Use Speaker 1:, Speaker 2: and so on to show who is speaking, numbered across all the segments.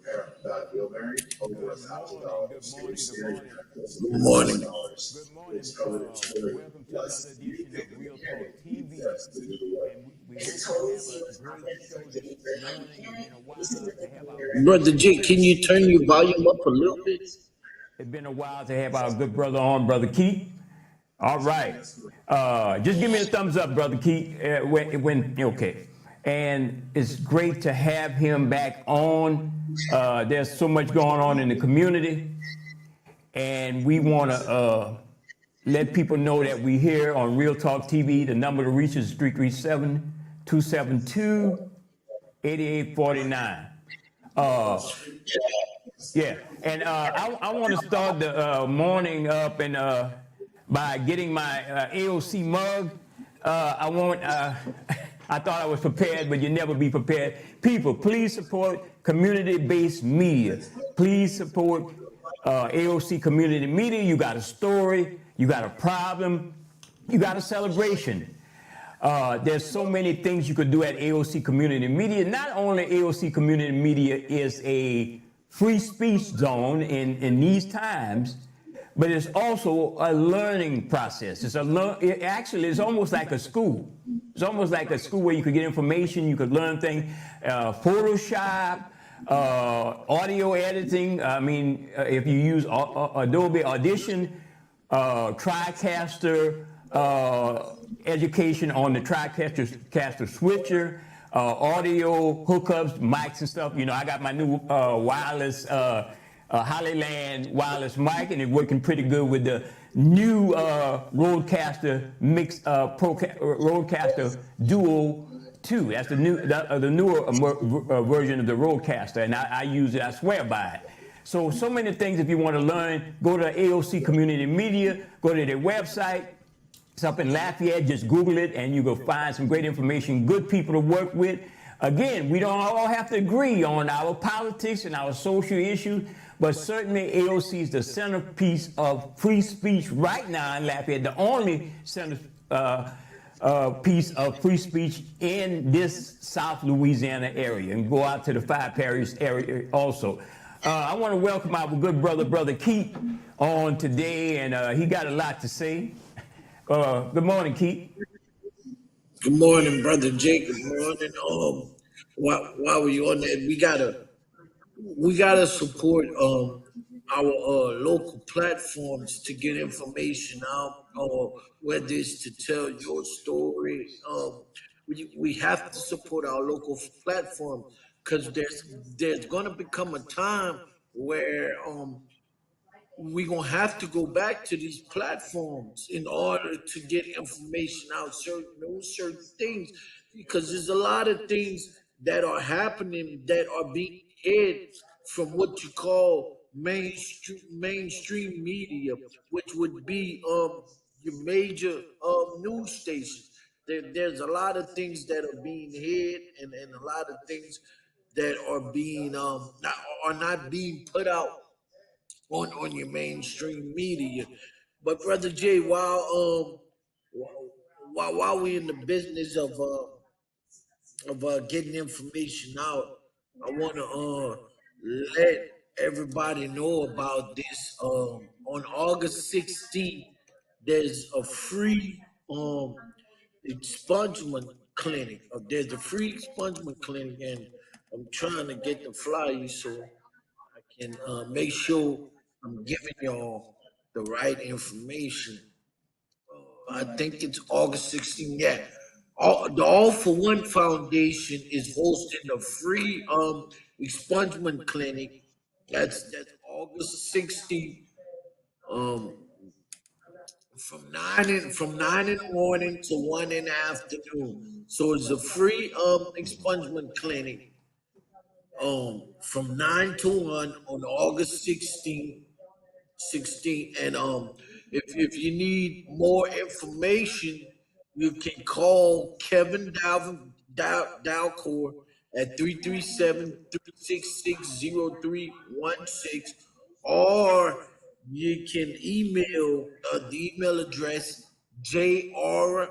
Speaker 1: Good morning.
Speaker 2: Good morning. Welcome to another edition of Real Talk TV. And we hope you have a great show this morning. It's been a while to have our good
Speaker 1: Brother
Speaker 2: brother
Speaker 1: J,
Speaker 2: on.
Speaker 1: can you turn your volume up a little bit?
Speaker 2: It's been a while to have our good brother on, Brother Keith. All right. Just give me a thumbs up, Brother Keith, when okay. And it's great to have him back on. There's so much going on in the community. And we want to let people know that we're here on Real Talk TV. The number to reach is 337-272-8849. Yeah, and I want to start the morning up and by getting my AOC mug. I thought I was prepared, but you never be prepared. People, please support community-based media. Please support AOC community media. You got a story, you got a problem, you got a celebration. There's so many things you could do at AOC Community Media. Not only AOC Community Media is a free speech zone in these times, but it's also a learning process. It's actually, it's almost like a school. It's almost like a school where you could get information, you could learn things, Photoshop, audio editing. I mean, if you use Adobe Audition, TriCaster, education on the TriCaster switcher, audio hookups, mics and stuff. You know, I got my new wireless Hollyland wireless mic, and it's working pretty good with the new Rodecaster Rodecaster Duo 2. That's the newer version of the Rodecaster, and I use it. I swear by it. So many things. If you want to learn, go to AOC Community Media. Go to their website. It's up in Lafayette. Just Google it, and you will find some great information. Good people to work with. Again, we don't all have to agree on our politics and our social issues, but certainly AOC is the centerpiece of free speech right now in Lafayette. The only piece of free speech in this South Louisiana area, and go out to the Five Parish area also. I want to welcome our good brother Keith on today, and he got a lot to say. Good morning, Keith.
Speaker 1: Good morning, Brother J. Good morning. While we on that, we gotta support our local platforms to get information out, or whether it's to tell your story. We have to support our local platform, because there's gonna become a time where we're gonna have to go back to these platforms in order to get information out, certain things, because there's a lot of things that are happening that are being hid from what you call mainstream media, which would be your major news stations. There's a lot of things that are being hid, and a lot of things that are being not being put out on your mainstream media. But Brother Jay, while we in the business of getting information out, I want to let everybody know about this. On August 16th, there's a free expungement clinic. There's a free expungement clinic, and I'm trying to get the flyer so I can make sure I'm giving y'all the right information. I think it's August 16th. Yeah. The All for One Foundation is hosting a free expungement clinic. That's August 16th. Um, from 9 in the morning to 1 in the afternoon. So it's a free expungement clinic. From 9 to 1 on August 16th. And if you need more information, you can call Kevin Dalcourt at 337-366-0316, or you can email the email address JRI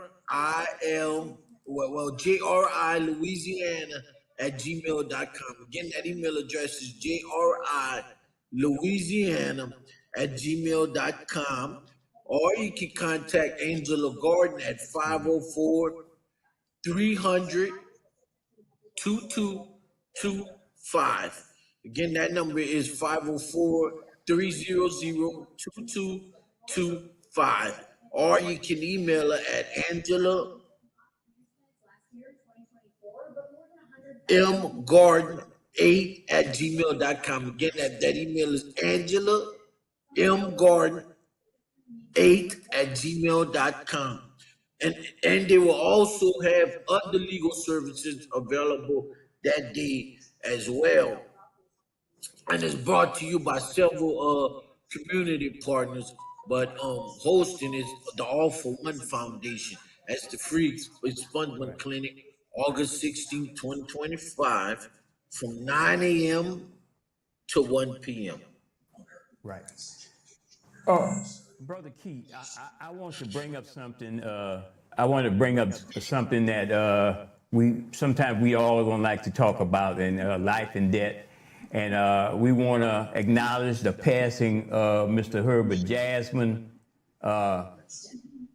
Speaker 1: Louisiana LIVEJuly@gmail.com. Again, that email address is JRI Louisiana@gmail.com. Or you can contact Angela Gordon at 504-300-2225. Again, that number is 504-300-2225. Or you can email her at Angela mgordon8@gmail.com. Again, that email is Angela mgordon8@gmail.com. And they will also have other legal services available that day as well. And it's brought to you by several community partners, but hosting is the All for One Foundation. That's the free expungement clinic, August 16, 2025, from 9 a.m. to 1 p.m.
Speaker 2: Right. Brother Keith, I want to bring up something. I want to bring up something that sometimes we all don't like to talk about in life and death. And we want to acknowledge the passing of Mr. Herbert Jasmine,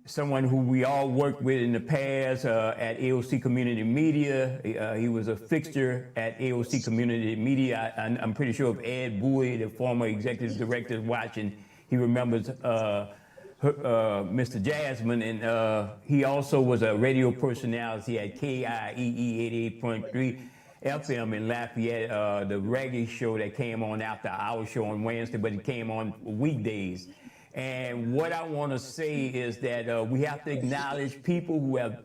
Speaker 2: someone who we all worked with in the past at AOC Community Media. He was a fixture at AOC Community Media. I'm pretty sure if Ed Bowie, the former executive director, is watching, he remembers Mr. Jasmine. And he also was a radio personality at KIEE 88.3. FM in Lafayette, the reggae show that came on after our show on Wednesday, but it came on weekdays. And what I want to say is that we have to acknowledge people who have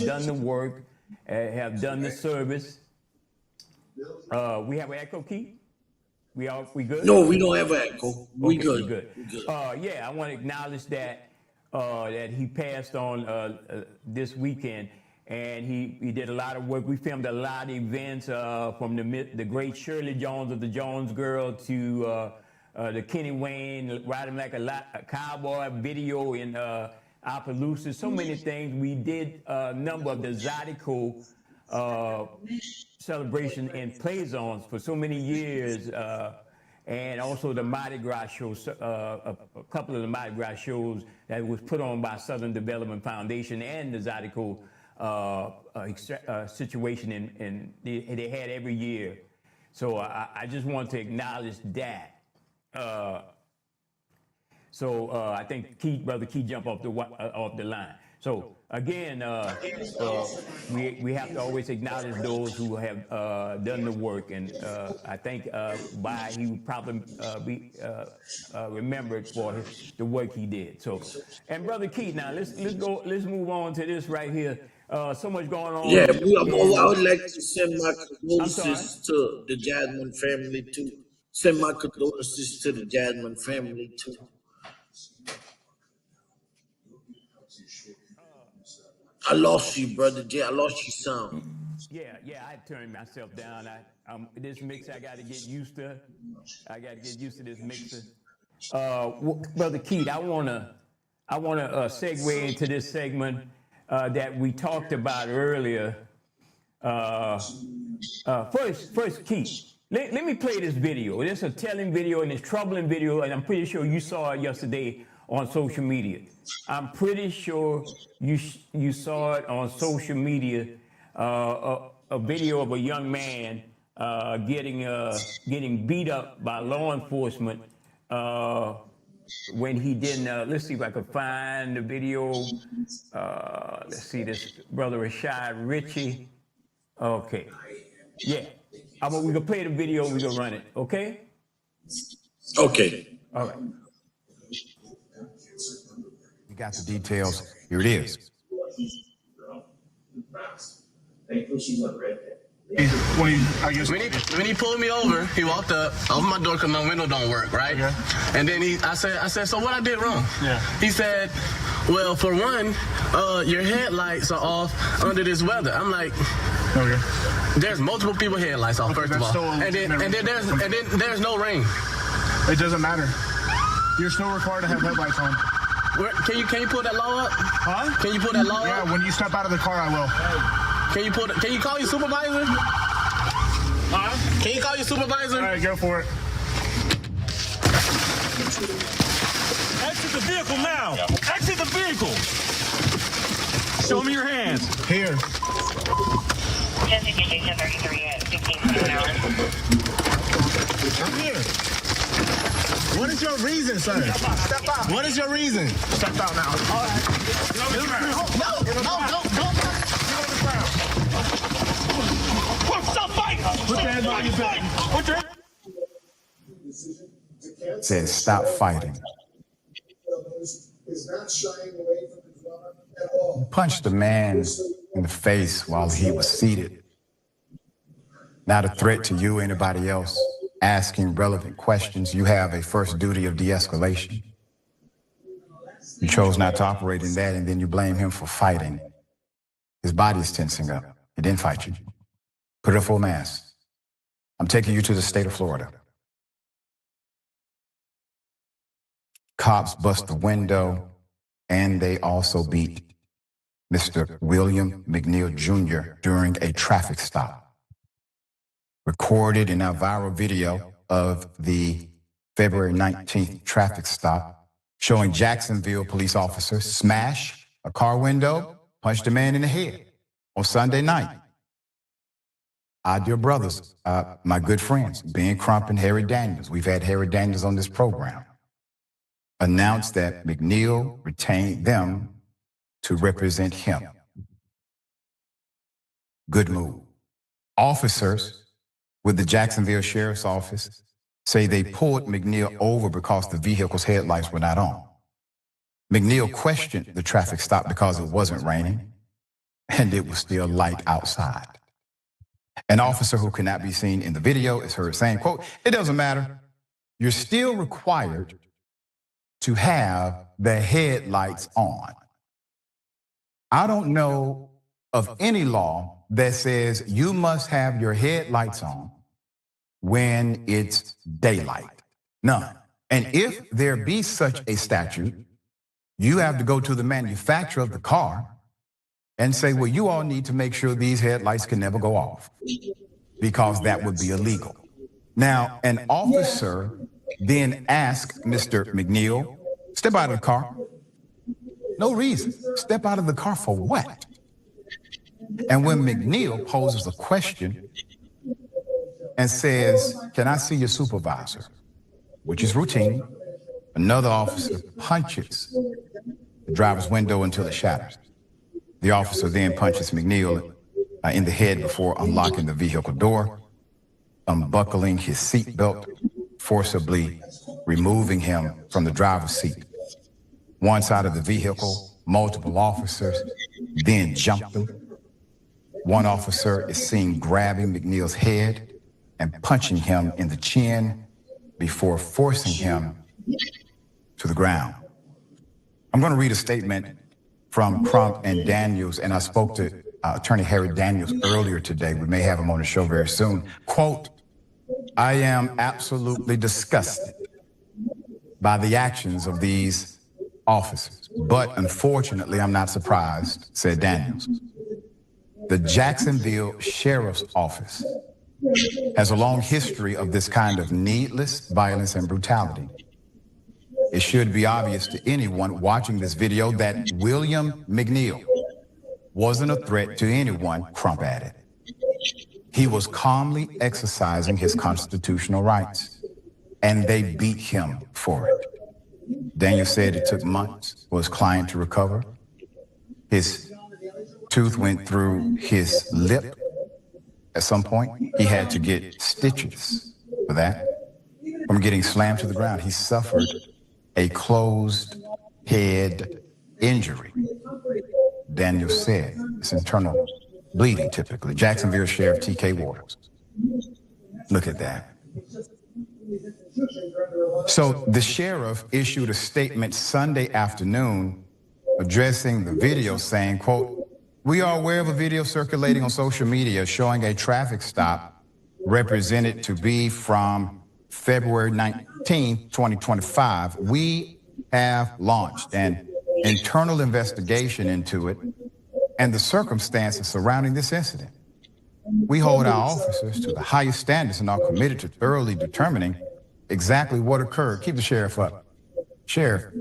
Speaker 2: done the work, have done the service. We have an echo, Keith? We good?
Speaker 1: No, we don't have an echo. We
Speaker 2: Okay,
Speaker 1: good.
Speaker 2: We good. Yeah, I want to acknowledge that that he passed on this weekend. And he did a lot of work. We filmed a lot of events from the great Shirley Jones of the Jones Girl to the Kenny Wayne riding like a cowboy video in Appaloosa. So many things. We did a number of the Zydeco celebration in play zones for so many years. And also the Mardi Gras shows, a couple of the Mardi Gras shows that was put on by Southern Development Foundation and the Zydeco situation and they had every year. So I just want to acknowledge that. I think Brother Keith jumped off the line. So again, we have to always acknowledge those who have done the work, and I think he would probably be remembered for the work he did. So, and Brother Keith, now let's move on to this right here. So much going on.
Speaker 1: Yeah, I would like to send my condolences to the Jasmine family too. Send my condolences to the Jasmine family too. I lost you, Brother Jay. I lost your sound.
Speaker 2: Yeah, I turned myself down. This mix I got to get used to. I got to get used to this mixer. Brother Keith, I wanna segue into this segment that we talked about earlier. First, Keith, let me play this video. It's a telling video and it's troubling video, and I'm pretty sure you saw it yesterday on social media. I'm pretty sure you saw it on social media, a video of a young man getting beat up by law enforcement when he didn't. Let's see if I could find the video. Let's see this, Brother Rashad Ritchie. Okay, yeah. We can play the video and we can run it. Okay.
Speaker 1: Okay.
Speaker 2: All right.
Speaker 3: You got the details. Here it is.
Speaker 4: When he pulled me over, he walked up, opened my door because my window don't work, right? Okay. And then I said, so what I did wrong? Yeah. He said, well, for one, your headlights are off under this weather. I'm like, okay. There's multiple people headlights off, first of all. And then there's no rain.
Speaker 5: It doesn't matter. You're still required to have headlights on.
Speaker 4: Can you pull that law up?
Speaker 5: Huh?
Speaker 4: Can you pull that law up?
Speaker 5: Yeah, when you step out of the car, I will.
Speaker 4: Can you call your supervisor? Can you call your supervisor?
Speaker 5: All right, go for it.
Speaker 6: Exit the vehicle now. Exit the vehicle. Show me your hands.
Speaker 5: Here.
Speaker 7: 1033 at 16 an hour.
Speaker 5: I'm here. What is your reason, sir? Step out. What is your reason? Step out now. All right. No.
Speaker 6: Stop fighting.
Speaker 5: Put your hands on your back.
Speaker 6: Put your hands.
Speaker 3: Said, stop fighting.
Speaker 8: Is not shying away from the drama at all.
Speaker 3: Punched the man in the face while he was seated. Not a threat to you or anybody else. Asking relevant questions. You have a first duty of de-escalation. You chose not to operate in that, and then you blame him for fighting. His body's tensing up. He didn't fight you. Put it up full mask. I'm taking you to the state of Florida. Cops bust the window, and they also beat Mr. William McNeil Jr. during a traffic stop. Recorded in our viral video of the February 19th traffic stop, showing Jacksonville police officers smash a car window, punch a man in the head on Sunday night. Our dear brothers, my good friends, Ben Crump and Harry Daniels, we've had Harry Daniels on this program, announced that McNeil retained them to represent him. Good move. Officers with the Jacksonville Sheriff's Office say they pulled McNeil over because the vehicle's headlights were not on. McNeil questioned the traffic stop because it wasn't raining and it was still light outside. An officer who cannot be seen in the video is heard saying, quote, "It doesn't matter. You're still required to have the headlights on." I don't know of any law that says you must have your headlights on when it's daylight. None. And if there be such a statute, you have to go to the manufacturer of the car and say, well, you all need to make sure these headlights can never go off, because that would be illegal. Now, an officer then asked Mr. McNeil, step out of the car. No reason. Step out of the car for what? And when McNeil poses a question and says, can I see your supervisor? Which is routine. Another officer punches the driver's window until it shatters. The officer then punches McNeil in the head before unlocking the vehicle door, unbuckling his seatbelt, forcibly removing him from the driver's seat. One side of the vehicle, multiple officers then jumped him. One officer is seen grabbing McNeil's head and punching him in the chin before forcing him to the ground. I'm going to read a statement from Crump and Daniels, and I spoke to Attorney Harry Daniels earlier today. We may have him on the show very soon. Quote, "I am absolutely disgusted by the actions of these officers, but unfortunately, I'm not surprised," said Daniels. The Jacksonville Sheriff's Office has a long history of this kind of needless violence and brutality. It should be obvious to anyone watching this video that William McNeil wasn't a threat to anyone, Crump added. He was calmly exercising his constitutional rights, and they beat him for it. Daniel said it took months for his client to recover. His tooth went through his lip. At some point, he had to get stitches for that. From getting slammed to the ground, he suffered a closed head injury. Daniel said it's internal bleeding typically. Jacksonville Sheriff T.K. Waters. Look at that. So the sheriff issued a statement Sunday afternoon addressing the video saying, quote, "We are aware of a video circulating on social media showing a traffic stop represented to be from February 19, 2025. We have launched an internal investigation into it and the circumstances surrounding this incident. We hold our officers to the highest standards and are committed to thoroughly determining exactly what occurred. Keep the sheriff up. Sheriff,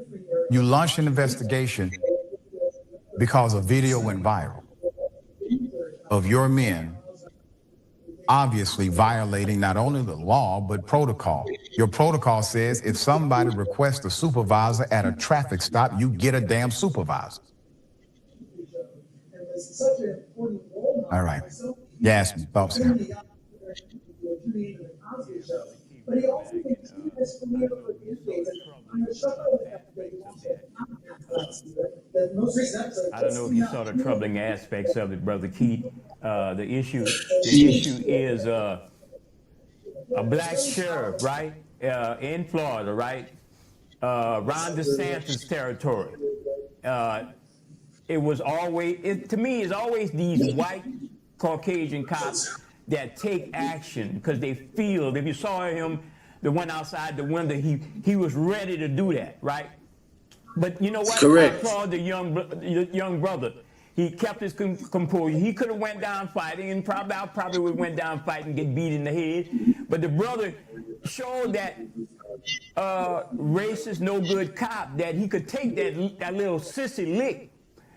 Speaker 3: you launched an investigation because a video went viral of your men obviously violating not only the law, but protocol. Your protocol says if somebody requests a supervisor at a traffic stop, you get a damn supervisor. All right. Yes, thoughts here.
Speaker 8: But he also thinks he has career for decades.
Speaker 2: I don't know if you saw the troubling aspects of it, Brother Keith. The issue is a black sheriff, right, in Florida, right, Ron DeSantis territory. It was always, to me, it's always these white Caucasian cops that take action because they feel, if you saw him, the one outside the window, he was ready to do that, right? But you know what?
Speaker 1: Correct.
Speaker 2: I applaud the young brother. He kept his composure. He could have went down fighting, and I probably would have went down fighting and get beat in the head. But the brother showed that racist, no good cop that he could take that little sissy lick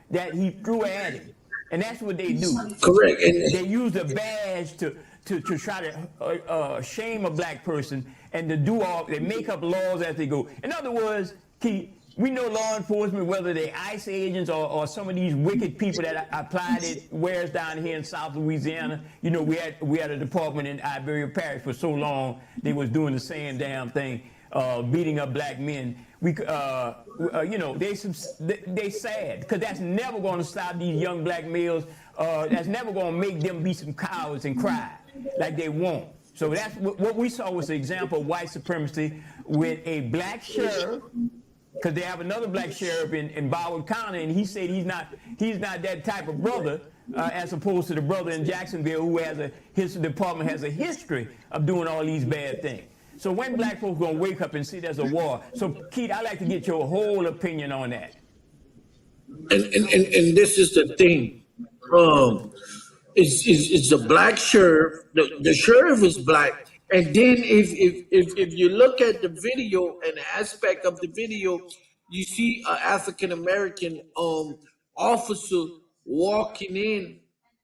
Speaker 2: that he threw at him, and that's what they do.
Speaker 1: Correct. And
Speaker 2: They use a badge to try to shame a black person and to do all. They make up laws as they go. In other words, Keith, we know law enforcement, whether they're ICE agents or some of these wicked people that applied it, whereas down here in South Louisiana, you know, we had a department in Iberia Parish for so long, they was doing the same damn thing, beating up black men. You know, they sad, because that's never going to stop these young black males. That's never going to make them be some cowards and cry like they want. So that's what we saw was an example of white supremacy with a black sheriff. Because they have another black sheriff in Broward County, and he said he's not that type of brother, as opposed to the brother in Jacksonville who his department has a history of doing all these bad things. So when black folks gonna wake up and see there's a war? So Keith, I'd like to get your whole opinion on that.
Speaker 1: And this is the thing. It's a black sheriff. The sheriff is black. And then if you look at the video and the aspect of the video, you see an African American officer walking in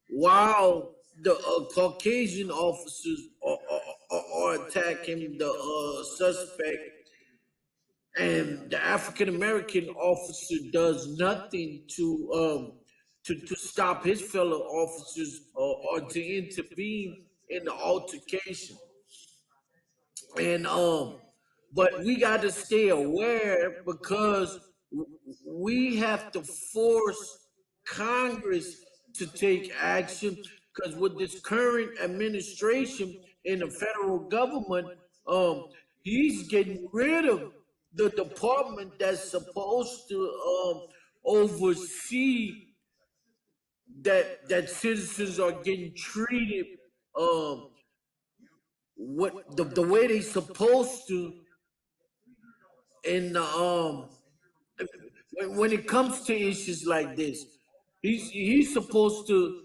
Speaker 1: while the Caucasian officers are attacking the suspect, and the African American officer does nothing to stop his fellow officers or to intervene in the altercation. And but we got to stay aware because we have to force Congress to take action, because with this current administration in the federal government, he's getting rid of the department that's supposed to oversee that citizens are getting treated what the way they supposed to in the when it comes to issues like this. He's supposed to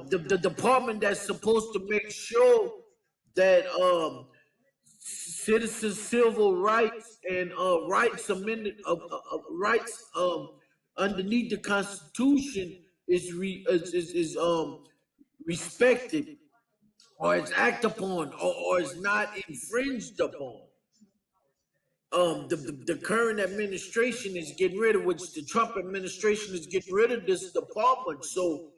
Speaker 1: the department that's supposed to make sure that citizens' civil rights and rights amended rights underneath the Constitution is respected, or it's acted upon, or it's not infringed upon. The current administration is getting rid of, which the Trump administration is getting rid of this department. So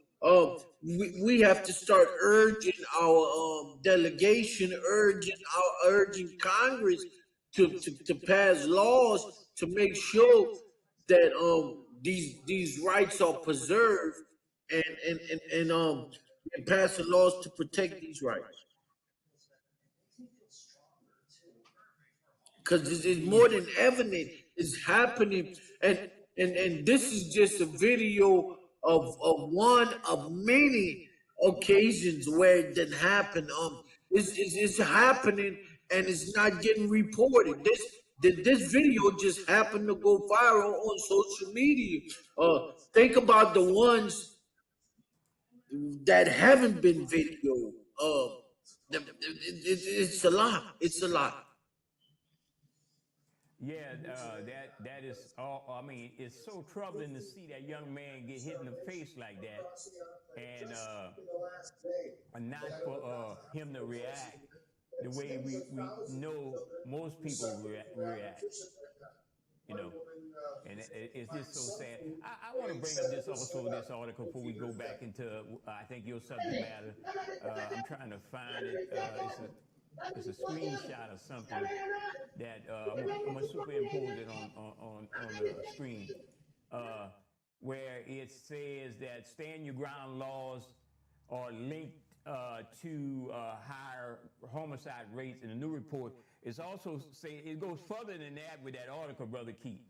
Speaker 1: we have to start urging our delegation, urging Congress to pass laws to make sure that these rights are preserved, and passing laws to protect these rights. Because it's more than evident it's happening, and this is just a video of one of many occasions where it didn't happen. It's happening and it's not getting reported. This video just happened to go viral on social media. Think about the ones that haven't been videoed. It's a lot. It's a lot.
Speaker 2: Yeah, that is all. I mean, it's so troubling to see that young man get hit in the face like that, and not for him to react the way we know most people react. You know, and it's just so sad. I want to bring up this article before we go back into I think your subject matter. I'm trying to find it. It's a screenshot of something that I'm gonna superimpose it on the screen, uh, where it says that stand your ground laws are linked to higher homicide rates in the new report. It's also say it goes further than that with that article, Brother Keith.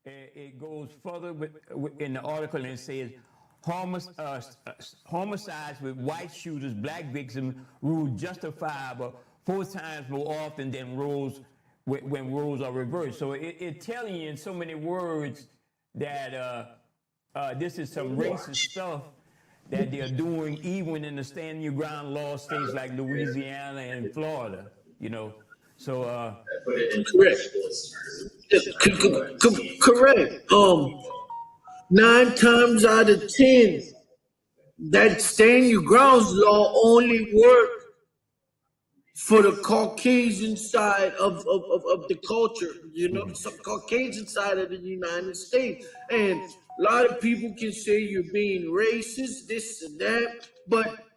Speaker 2: It goes further in the article and it says homicides with white shooters, black victims, ruled justifiable 4 times more often than when roles are reversed. So it telling you in so many words that this is some racist stuff that they're doing even in the stand your ground law states like Louisiana and Florida, you know. So
Speaker 1: Correct. Correct. 9 times out of 10, that stand your grounds law only work for the Caucasian side of the culture, some Caucasian side of the United States. And a lot of people can say you're being racist, this and that, but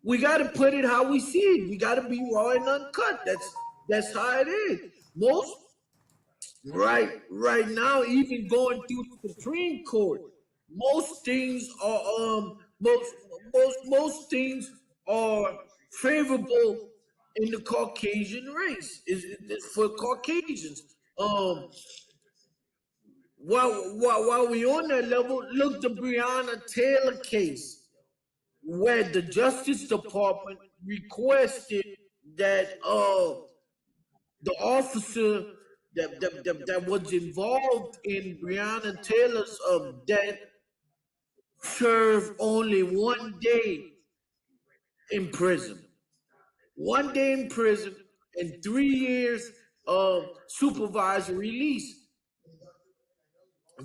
Speaker 1: we got to put it how we see it. We got to be raw and uncut. That's how it is. Right now, even going through the Supreme Court, most things are most things are favorable in the Caucasian race. Is for Caucasians. While we on that level, look the Breonna Taylor case, where the Justice Department requested that the officer that was involved in Breonna Taylor's death serve only 1 day in prison. 1 day in prison and 3 years of supervised release.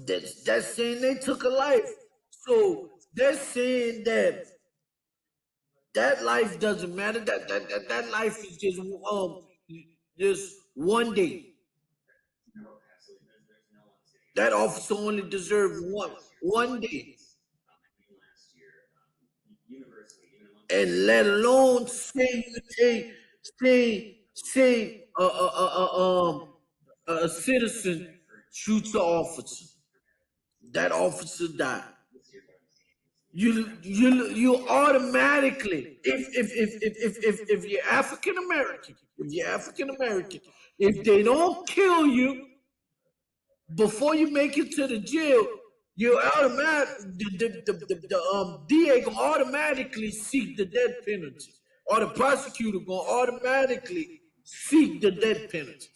Speaker 1: That's saying they took a life. So they're saying that life doesn't matter. That life is just 1 day. That officer only deserved one day. And let alone say a citizen shoots the officer. That officer died. You automatically, if you're African American, if they don't kill you before you make it to the jail, you automatic the DA gonna automatically seek the death penalty, or the prosecutor gonna automatically seek the death penalty.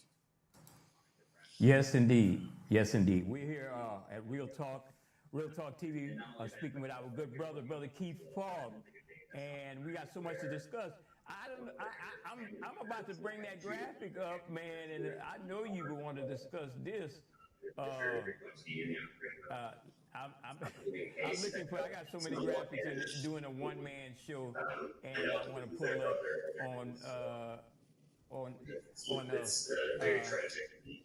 Speaker 2: yes, indeed. Yes, indeed. We're here at Real Talk TV, speaking with our good brother Keith Fogg, and we got so much to discuss. I'm about to bring that graphic up, man, and I know you want to discuss this. I'm looking for. I got so many graphics and doing a one-man show, and I want to pull up on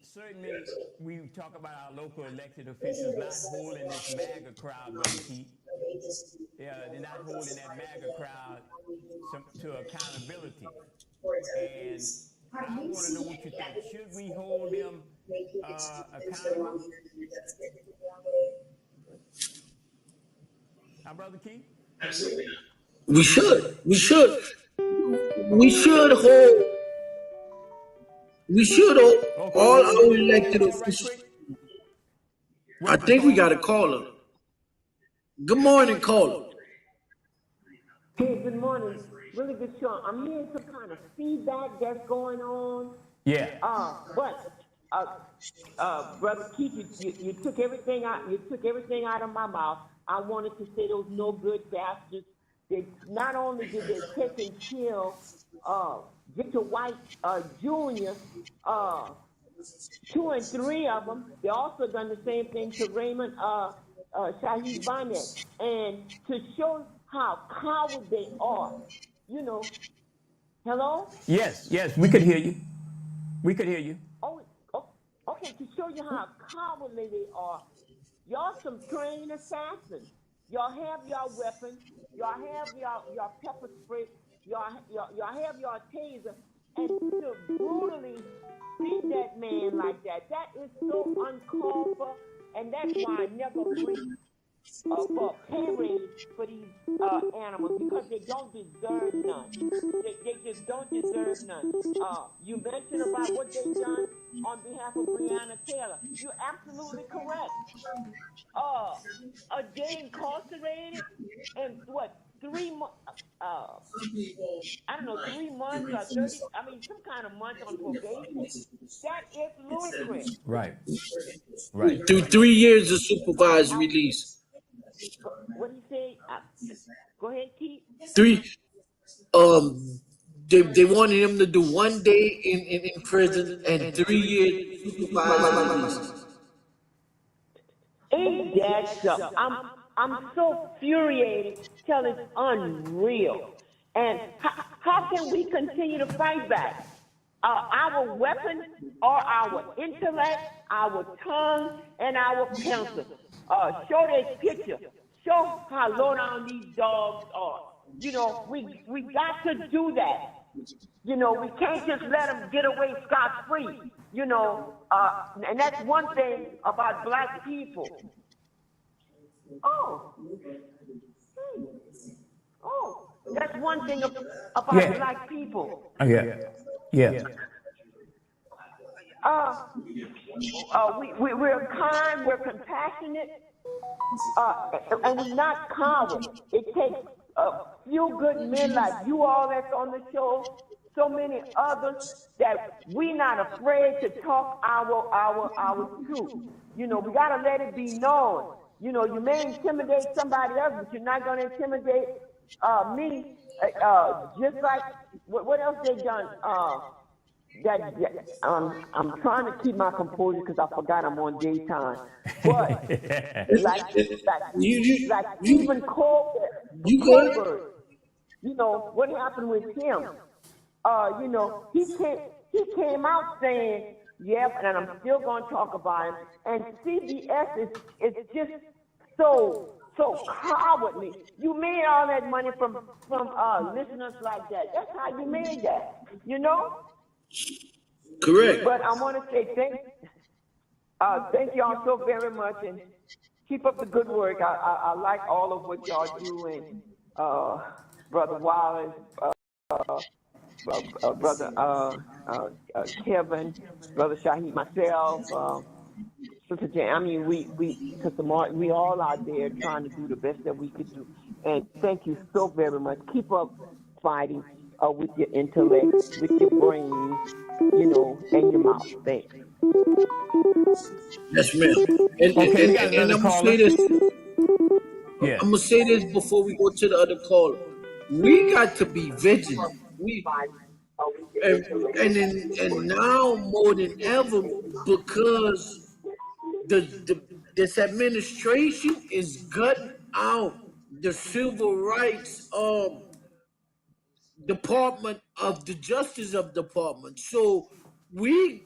Speaker 2: certainly we talk about our local elected officials not holding this MAGA crowd, Brother Keith. Yeah, they're not holding that MAGA crowd to accountability. And I want to know what you think. Should we hold them accountable? Our Brother Keith?
Speaker 1: We should hold all our elected officials. I think we got a caller. Good morning, caller.
Speaker 9: Hey, good morning. Really good show. I'm hearing some kind of feedback that's going on.
Speaker 2: Yeah.
Speaker 9: Brother Keith, you took everything out. You took everything out of my mouth. I wanted to say those no good bastards They not only did they take and kill Victor White Jr., 2 and 3 of them, they also done the same thing to Raymond Shaheed Barnett. And to show how coward they are, you know, hello?
Speaker 2: Yes, yes, we could hear you. We could hear you.
Speaker 9: Oh, okay, to show you how cowardly they are. Y'all some trained assassins. Y'all have your weapons. Y'all have your pepper spray. Y'all have your taser. And to brutally beat that man like that, that is so uncalled for. And that's why I never agree for a pay raise for these animals, because they don't deserve none. They just don't deserve none. You mentioned about what they've done on behalf of Breonna Taylor. You're absolutely correct. A day incarcerated and what, 3 months? I don't know, 3 months or 30. I mean, some kind of months on probation. That is ludicrous.
Speaker 2: Right. Right.
Speaker 1: Through 3 years of supervised release.
Speaker 9: What do you say? Go ahead, Keith.
Speaker 1: Three. They wanted him to do 1 day in prison and 3 years supervised release.
Speaker 9: Ain't that something? I'm so infuriated till it's unreal. And how can we continue to fight back? Our weapons are our intellect, our tongue, and our pencil. Show their picture. Show how low down these dogs are. You know, we got to do that. You know, we can't just let them get away scot-free. You know, and that's one thing about black people. Oh, that's one thing about black people.
Speaker 2: Yeah. Yeah.
Speaker 9: We're kind, we're compassionate, and we're not cowards. It takes a few good men like you all that's on the show, so many others, that we're not afraid to talk our truth. You know, we gotta let it be known. You know, you may intimidate somebody else, but you're not gonna intimidate me. Just like what else they done? I'm trying to keep my composure because I forgot I'm on daytime. But like Stephen Colbert, you know what happened with him? You know, he came out saying, "Yep," and I'm still going to talk about him. And CBS is just so cowardly. You made all that money from listeners like that. That's how you made that. You know.
Speaker 1: Correct.
Speaker 9: But I want to say thank y'all so very much, and keep up the good work. I like all of what y'all do, and Brother Wallace, Brother Kevin, Brother Shaheed, myself, Sister Jan. I mean, Sister Martin, we all out there trying to do the best that we could do. And thank you so very much. Keep up fighting with your intellect, with your brain, you know, and your mouth. Thanks.
Speaker 1: Yes, ma'am. And I'm gonna say this.
Speaker 2: Yeah.
Speaker 1: I'm gonna say this before we go to the other caller. We got to be vigilant. And now more than ever, because this administration is gutting out the civil rights department of the justice of department. So we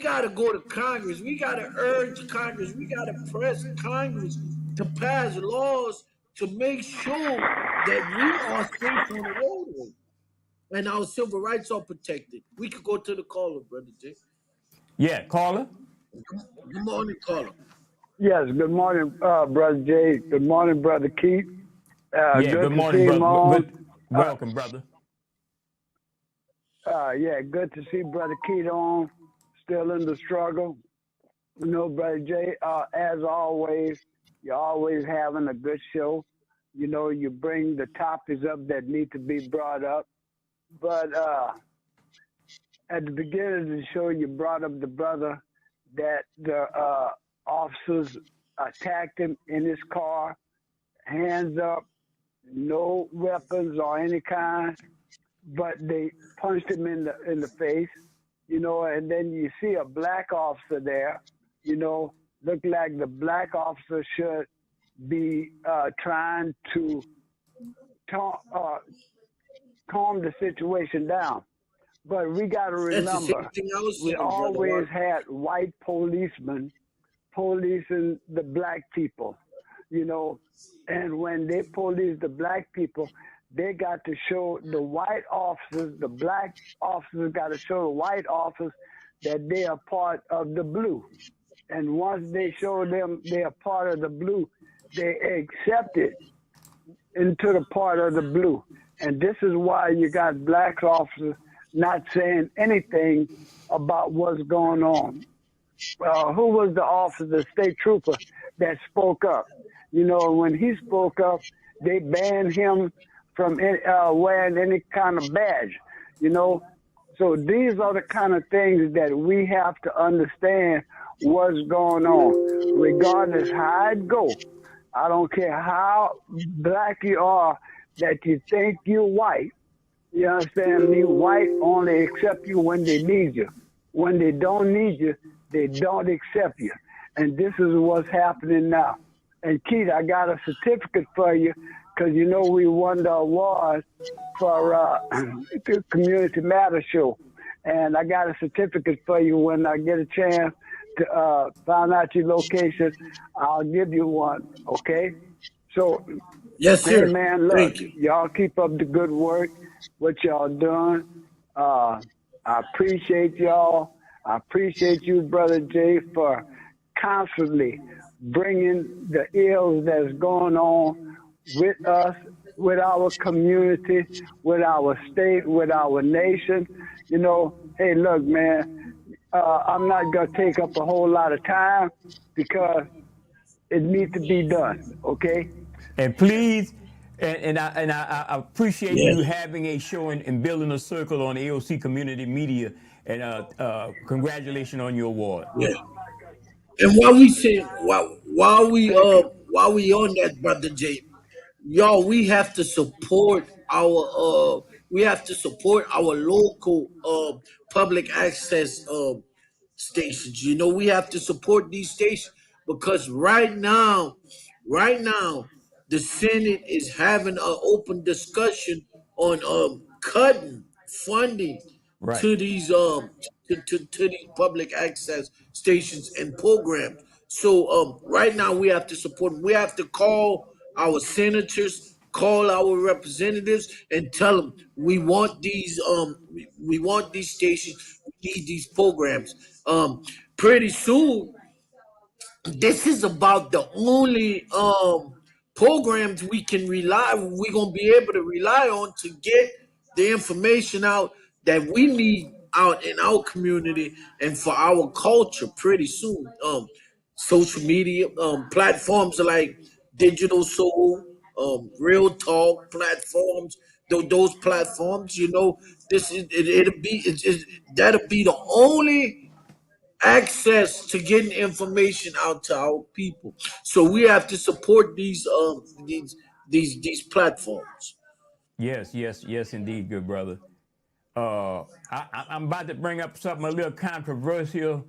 Speaker 1: gotta go to Congress. We gotta urge Congress. We gotta press Congress to pass laws to make sure that we are safe on the roadway and our civil rights are protected. We could go to the caller, Brother Jay.
Speaker 2: Yeah, caller.
Speaker 1: Good morning, caller.
Speaker 10: Yes, good morning, Brother Jay. Good morning, Brother Keith.
Speaker 2: Good morning, brother. Welcome, brother.
Speaker 10: Good to see Brother Keith on, still in the struggle. You know, Brother Jay, as always, you're always having a good show. You know, you bring the topics up that need to be brought up. But at the beginning of the show, you brought up the brother that the officers attacked him in his car, hands up, no weapons or any kind, but they punched him in the face, and then you see a black officer there, look like the black officer should be trying to calm the situation down. But we got to
Speaker 1: That's the same
Speaker 10: remember,
Speaker 1: thing I was
Speaker 10: we
Speaker 1: saying, Brother
Speaker 10: always
Speaker 1: Mark.
Speaker 10: had white policemen policing the black people, and when they police the black people, they got to show the white officers, the black officers got to show the white officers that they are part of the blue. And once they show them they are part of the blue, they accept it into the part of the blue. And this is why you got black officers not saying anything about what's going on. Who was the officer, the state trooper that spoke up? When he spoke up, they banned him from wearing any kind of badge, So these are the kind of things that we have to understand what's going on, regardless how it goes. I don't care how black you are, that you think you're white. You understand me? White only accept you when they need you. When they don't need you, they don't accept you. And this is what's happening now. And Keith, I got a certificate for you because we won the award for the Community Matter show. And I got a certificate for you when I get a chance to find out your location. I'll give you one, okay? So,
Speaker 1: Yes, sir.
Speaker 10: hey, man, look,
Speaker 1: Thank you.
Speaker 10: y'all keep up the good work, what y'all doing. I appreciate y'all. I appreciate you, Brother Jay, for constantly bringing the ills that's going on with us, with our community, with our state, with our nation. Hey, look, man, I'm not going to take up a whole lot of time because it needs to be done, okay?
Speaker 2: And please, and I appreciate
Speaker 1: Yes.
Speaker 2: you having a show and building a circle on AOC Community Media. And congratulations on your award.
Speaker 1: Yeah. And while we say while we on that, Brother Jay, y'all, we have to support our local public access stations. We have to support these stations because right now, the Senate is having an open discussion on cutting funding
Speaker 2: Right.
Speaker 1: to these to these public access stations and programs. So right now we have to support them. We have to call our senators, call our representatives, and tell them we want these stations, we need these programs. Pretty soon this is about the only programs we're gonna be able to rely on to get the information out that we need out in our community and for our culture pretty soon. Social media platforms like Digital Soul, Real Talk platforms, those platforms, that'll be the only access to getting information out to our people. So we have to support these platforms.
Speaker 2: Yes, indeed, good brother. I'm about to bring up something a little controversial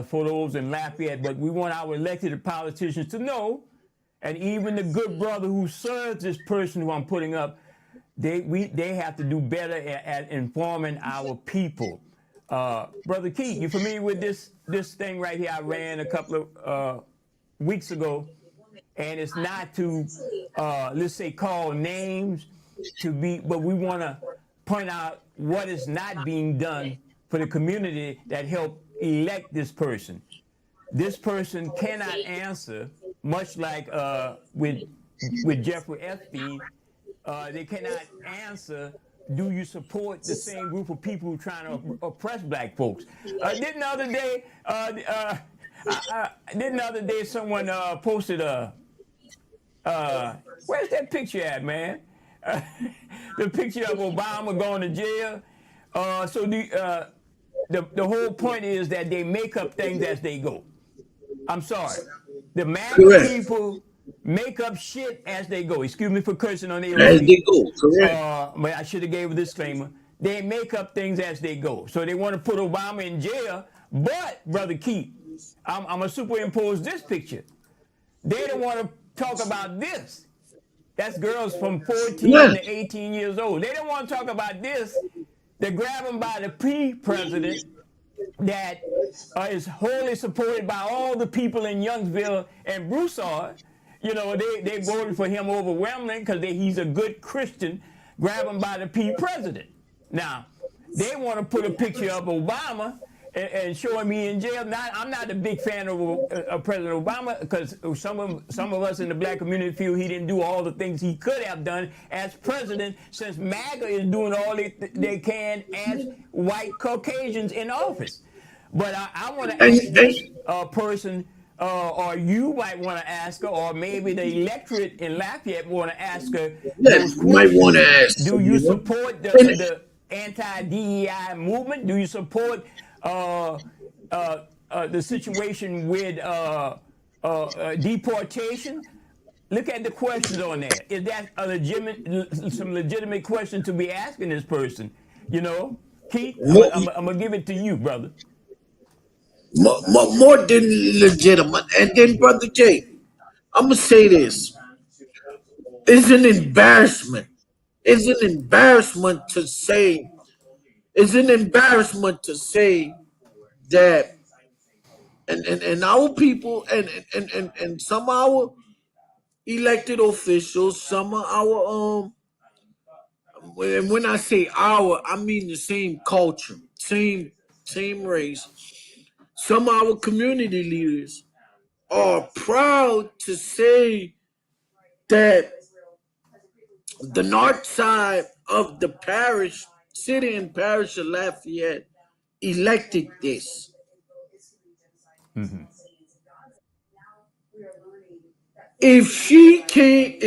Speaker 2: for those in Lafayette, but we want our elected politicians to know, and even the good brother who serves this person who I'm putting up, they have to do better at informing our people. Brother Keith, you familiar with this thing right here? I ran a couple of weeks ago, and it's not to let's say call names but we want to point out what is not being done for the community that helped elect this person. This person cannot answer, much like with Jeffrey Epstein. They cannot answer, do you support the same group of people who are trying to oppress black folks? Didn't the other day someone posted where's that picture at, man? The picture of Obama going to jail. So the whole point is that they make up things as they go. I'm sorry. The MAGA
Speaker 1: Correct.
Speaker 2: people make up shit as they go. Excuse me for cursing on
Speaker 1: As
Speaker 2: AOC.
Speaker 1: they go, correct?
Speaker 2: But I should have gave a disclaimer. They make up things as they go. So they want to put Obama in jail. But, Brother Keith, I'm going to superimpose this picture. They don't want to talk about this. That's girls from 14
Speaker 1: Yes.
Speaker 2: to 18 years old. They don't want to talk about this. They grab them by the pre-president that is wholly supported by all the people in Youngsville and Broussard. You know, they voted for him overwhelmingly because he's a good Christian. Grab him by the pre-president. Now, they want to put a picture of Obama and showing me in jail. Now, I'm not a big fan of President Obama because some of us in the black community feel he didn't do all the things he could have done as president, since MAGA is doing all they can as white Caucasians in office. But I want to ask this person, or you might want to ask her, or maybe the electorate in Lafayette want to ask her those
Speaker 1: You might want to
Speaker 2: questions.
Speaker 1: ask.
Speaker 2: Do you support the anti-DEI movement? Do you support the situation with deportation? Look at the questions on there. Is that some legitimate question to be asking this person? You know, Keith, I'm gonna give it to you, brother.
Speaker 1: More than legitimate. And then, Brother Jay, I'm gonna say this: it's an embarrassment. It's an embarrassment to say. It's an embarrassment to say that, and our people and some of our elected officials, some of our and when I say our, I mean the same culture, same race. Some of our community leaders are proud to say that the north side of the parish, city and parish of Lafayette, elected this.
Speaker 2: Mm-hmm.
Speaker 1: If she can't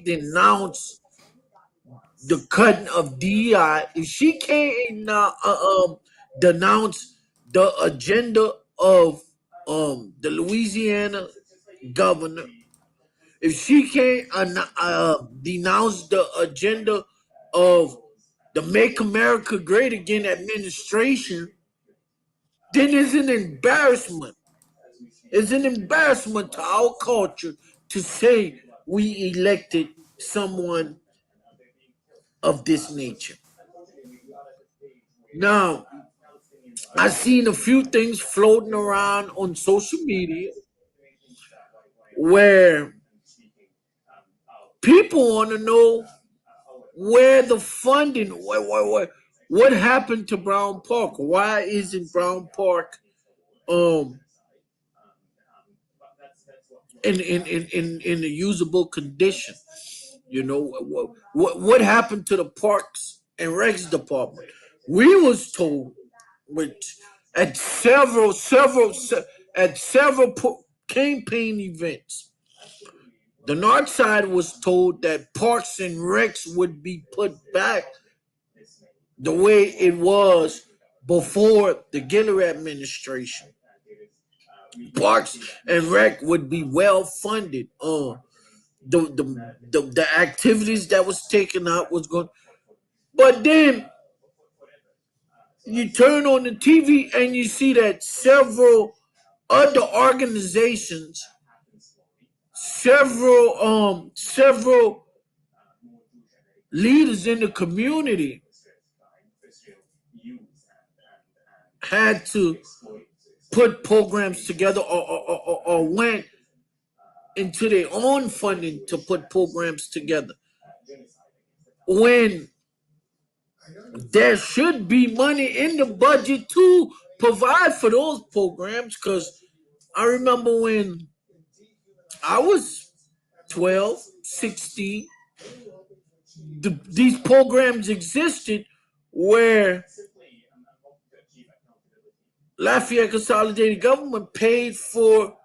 Speaker 1: denounce the cutting of DEI, if she can't denounce the agenda of the Louisiana governor, if she can't denounce the agenda of the Make America Great Again administration, then it's an embarrassment. It's an embarrassment to our culture to say we elected someone of this nature. Now, I've seen a few things floating around on social media where people want to know where the funding, what happened to Brown Park? Why isn't Brown Park in a usable condition? You know, what happened to the Parks and Recs department? We was told, which at several campaign events, the North Side was told that Parks and Recs would be put back the way it was before the Giller administration. Parks and Rec would be well funded. The activities that was taken out was going, but then you turn on the TV and you see that several other organizations, several leaders in the community had to put programs together or went into their own funding to put programs together, when there should be money in the budget to provide for those programs. Because I remember when I was 12, 16, these programs existed where Lafayette Consolidated Government paid for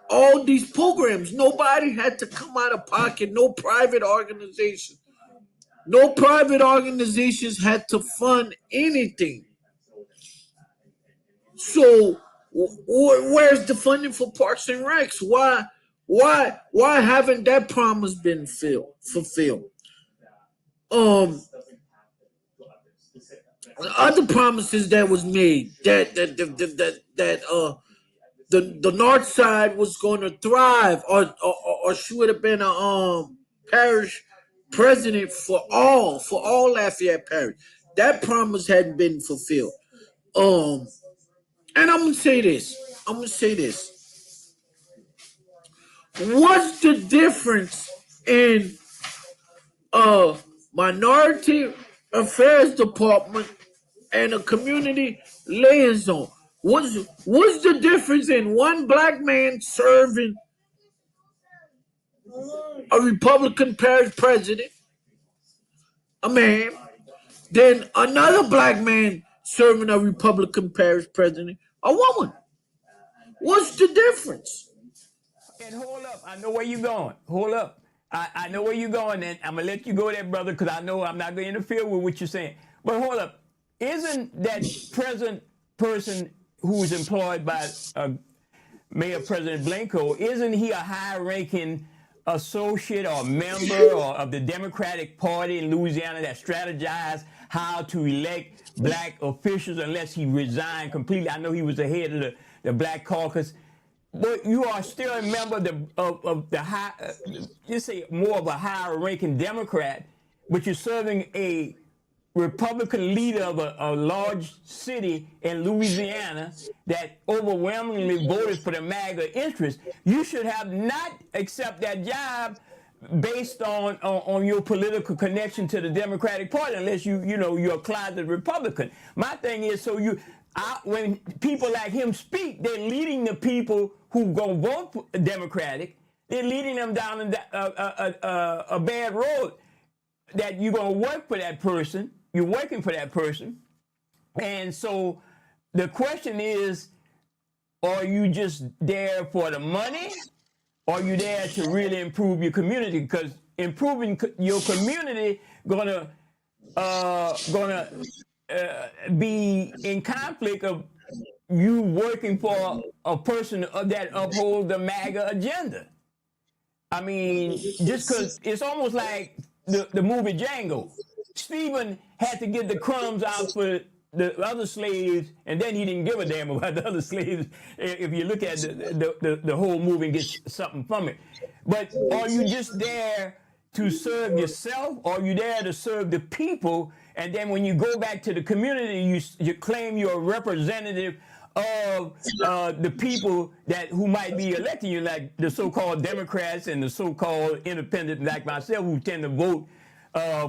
Speaker 1: all these programs. Nobody had to come out of pocket. No private organization. No private organizations had to fund anything. So Where's the funding for Parks and Recs? Why haven't that promise been fulfilled? Um, other promises that was made that the North Side was going to thrive, or she would have been a parish president for all Lafayette Parish. That promise hadn't been fulfilled. Um, and I'm gonna say this. What's the difference in minority affairs department and a community liaison? What's the difference in one black man serving a Republican parish president, a man, then another black man serving a Republican parish president, a woman? What's the difference?
Speaker 2: And hold up, I know where you're going. Hold up. I know where you're going, and I'm going to let you go there, brother, because I know I'm not going to interfere with what you're saying. But hold up. Isn't that present person who's employed by Mayor President Blanco, isn't he a high-ranking associate or member of the Democratic Party in Louisiana that strategized how to elect black officials unless he resigned completely? I know he was the head of the Black Caucus. But you are still a member of the high, you say more of a higher ranking Democrat, but you're serving a Republican leader of a large city in Louisiana that overwhelmingly voted for the MAGA interest. You should have not accept that job based on your political connection to the Democratic Party, unless you're a closet Republican. My thing is, when people like him speak, they're leading the people who gonna vote Democratic. They're leading them down a bad road. That you're gonna work for that person. You're working for that person, and so the question is: are you just there for the money? Or are you there to really improve your community? Because improving your community gonna be in conflict of you working for a person that upholds the MAGA agenda. I mean, just because it's almost like the movie Django. Stephen had to get the crumbs out for the other slaves, and then he didn't give a damn about the other slaves. If you look at the whole movie and get something from it. But are you just there to serve yourself, or are you there to serve the people? And then when you go back to the community, you claim you're a representative of the people who might be electing you, like the so-called Democrats and the so-called independent like myself, who tend to vote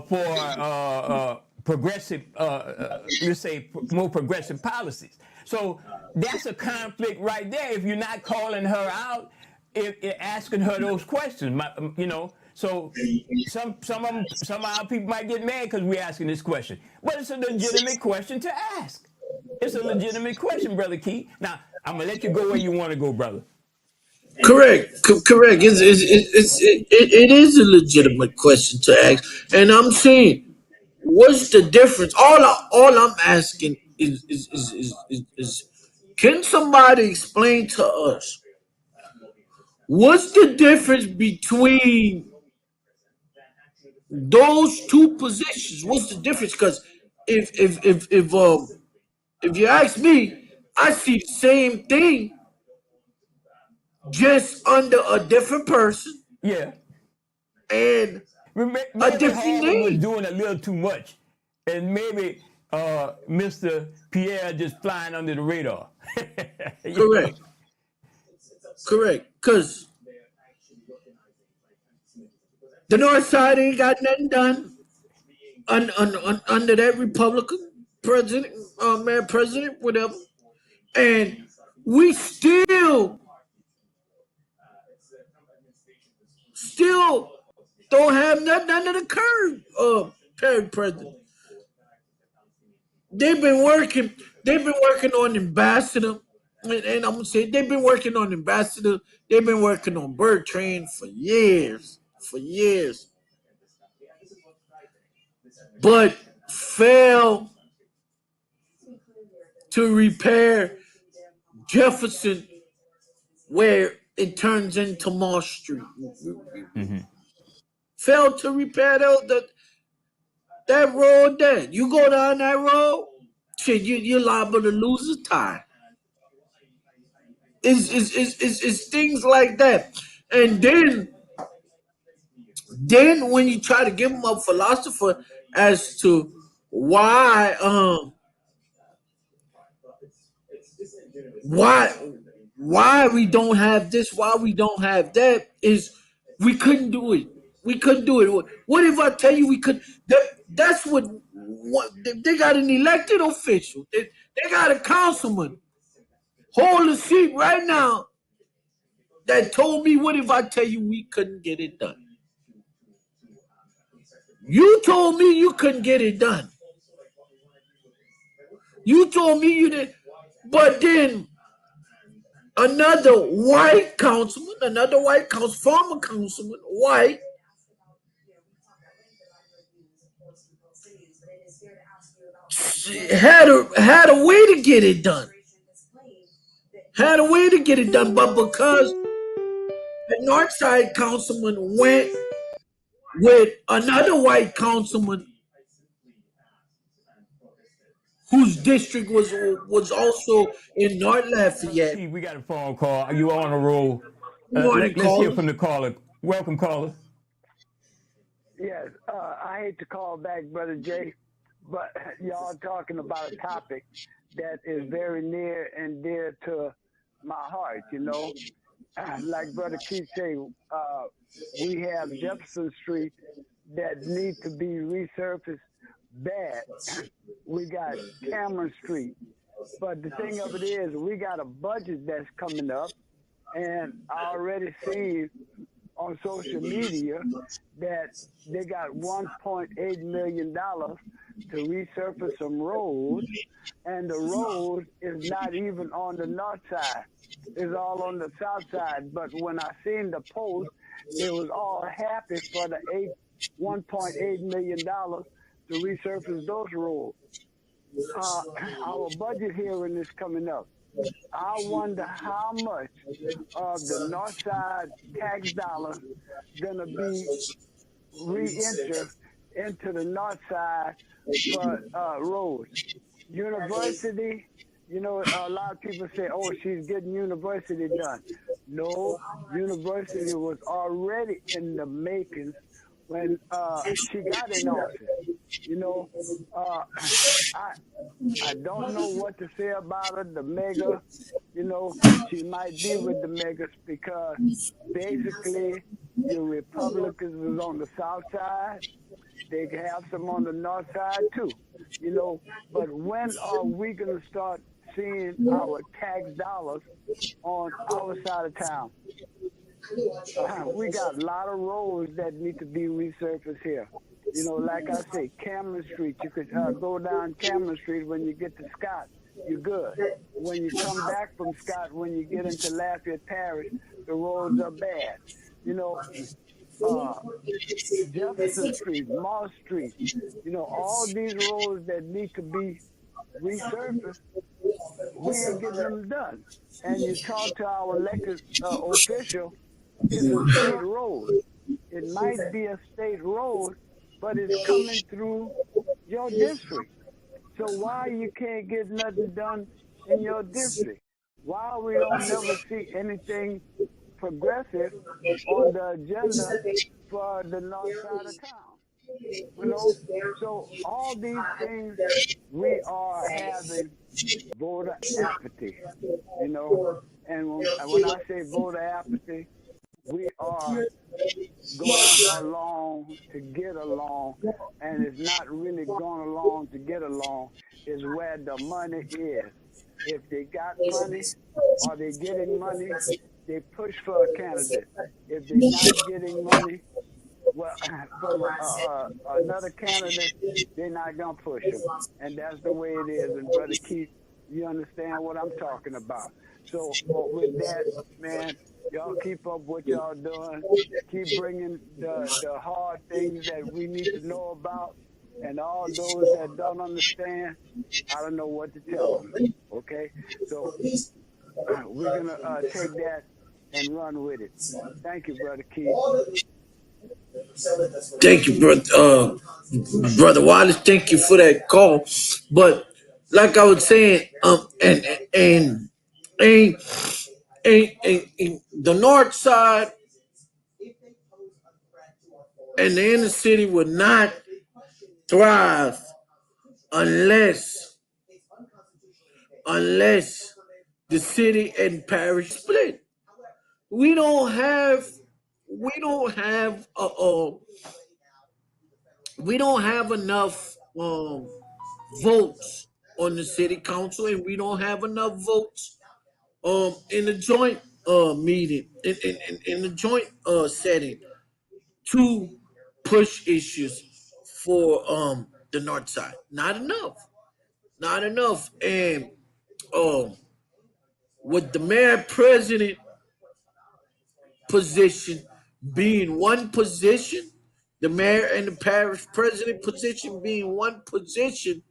Speaker 2: for progressive, let's say, more progressive policies. So that's a conflict right there. If you're not calling her out, asking her those questions, So some of our people might get mad because we're asking this question, but it's a legitimate question to ask. It's a legitimate question, Brother Key. Now I'm gonna let you go where you want to go, brother.
Speaker 1: Correct. It is a legitimate question to ask, and I'm saying, what's the difference? All I'm asking is can somebody explain to us what's the difference between those two positions? What's the difference? Because if you ask me, I see the same thing, just under a different person
Speaker 2: Yeah.
Speaker 1: and
Speaker 2: Maybe
Speaker 1: a different
Speaker 2: Harvard was
Speaker 1: name.
Speaker 2: doing a little too much, and maybe Mr. Pierre just flying under the radar.
Speaker 1: Correct. Correct. Because the North Side ain't got nothing done under that Republican president, mayor president, whatever. And we still don't have nothing under the curve, Perry president. They've been working on ambassador, and I'm gonna say they've been working on ambassador. They've been working on Bertrand for years, but fail to repair Jefferson, where it turns into Mall Street. Failed to repair that road there. You go down that road, shit, you're liable to lose a tire. It's things like that. And then when you try to give them a philosopher as to why why why we don't have this, why we don't have that, is we couldn't do it. We couldn't do it. What if I tell you we could? That's what they got an elected official. They got a councilman hold the seat right now that told me, what if I tell you we couldn't get it done? You told me you couldn't get it done. You told me you did. But then another white councilman, former councilman, white, had a way to get it done. Had a way to get it done, but because the North Side councilman went with another white councilman whose district was also in North Lafayette.
Speaker 2: We got a phone call. Are you on a roll?
Speaker 1: Morning,
Speaker 2: Let's hear
Speaker 1: caller.
Speaker 2: from the caller. Welcome, caller.
Speaker 10: Yes, I hate to call back, Brother Jay, but y'all talking about a topic that is very near and dear to my heart, you know. Like Brother Keith say, we have Jefferson Street that need to be resurfaced bad. We got Cameron Street. But the thing of it is, we got a budget that's coming up, and I already seen on social media that they got $1.8 million to resurface some roads, and the road is not even on the north side. It's all on the south side. But when I seen the post, it was all happy for the $1.8 million to resurface those roads. Our budget hearing is coming up. I wonder how much of the north side tax dollar gonna be re-entered into the north side for roads. University, you know, a lot of people say, oh, she's getting university done. No, university was already in the making when she got in office. You know, I don't know what to say about her, the mega. You know, she might be with the megas because basically the Republicans is on the south side. They can have some on the north side too. You know, but when are we going to start seeing our tax dollars on our side of town? We got a lot of roads that need to be resurfaced here. You know, like I say, Cameron Street, you could go down Cameron Street when you get to Scott, you're good. When you come back from Scott, when you get into Lafayette Parish, the roads are bad. You know, Jefferson Street, Moss Street, you know, all these roads that need to be resurfaced, we ain't getting them done. And you talk to our elected official, it's a state road. It might be a state road, but it's coming through your district. So why you can't get nothing done in your district? Why we don't never see anything progressive on the agenda for the north side of town? You know, so all these things, we are having voter apathy, you know. And when I say voter apathy, we are going along to get along, and it's not really going along to get along. It's where the money is. If they got money or they getting money, they push for a candidate. If they're not getting money, well, from another candidate, they're not going to push them. And that's the way it is. And Brother Keith, you understand what I'm talking about. So with that, man, y'all keep up what y'all doing. Keep bringing the hard things that we need to know about. And all those that don't understand, I don't know what to tell them. Okay? So We're gonna take that and run with it. Thank you, Brother Keith.
Speaker 1: Thank you, brother Wallace. Thank you for that call. But like I was saying, and, and the north side and the inner city would not thrive unless the city and parish split. We don't have we don't have we don't have enough votes on the city council, and we don't have enough votes in the joint meeting in the joint setting to push issues for the north side. Not enough. Not enough. And um with the mayor president position being one position, the mayor and the parish president position being one position,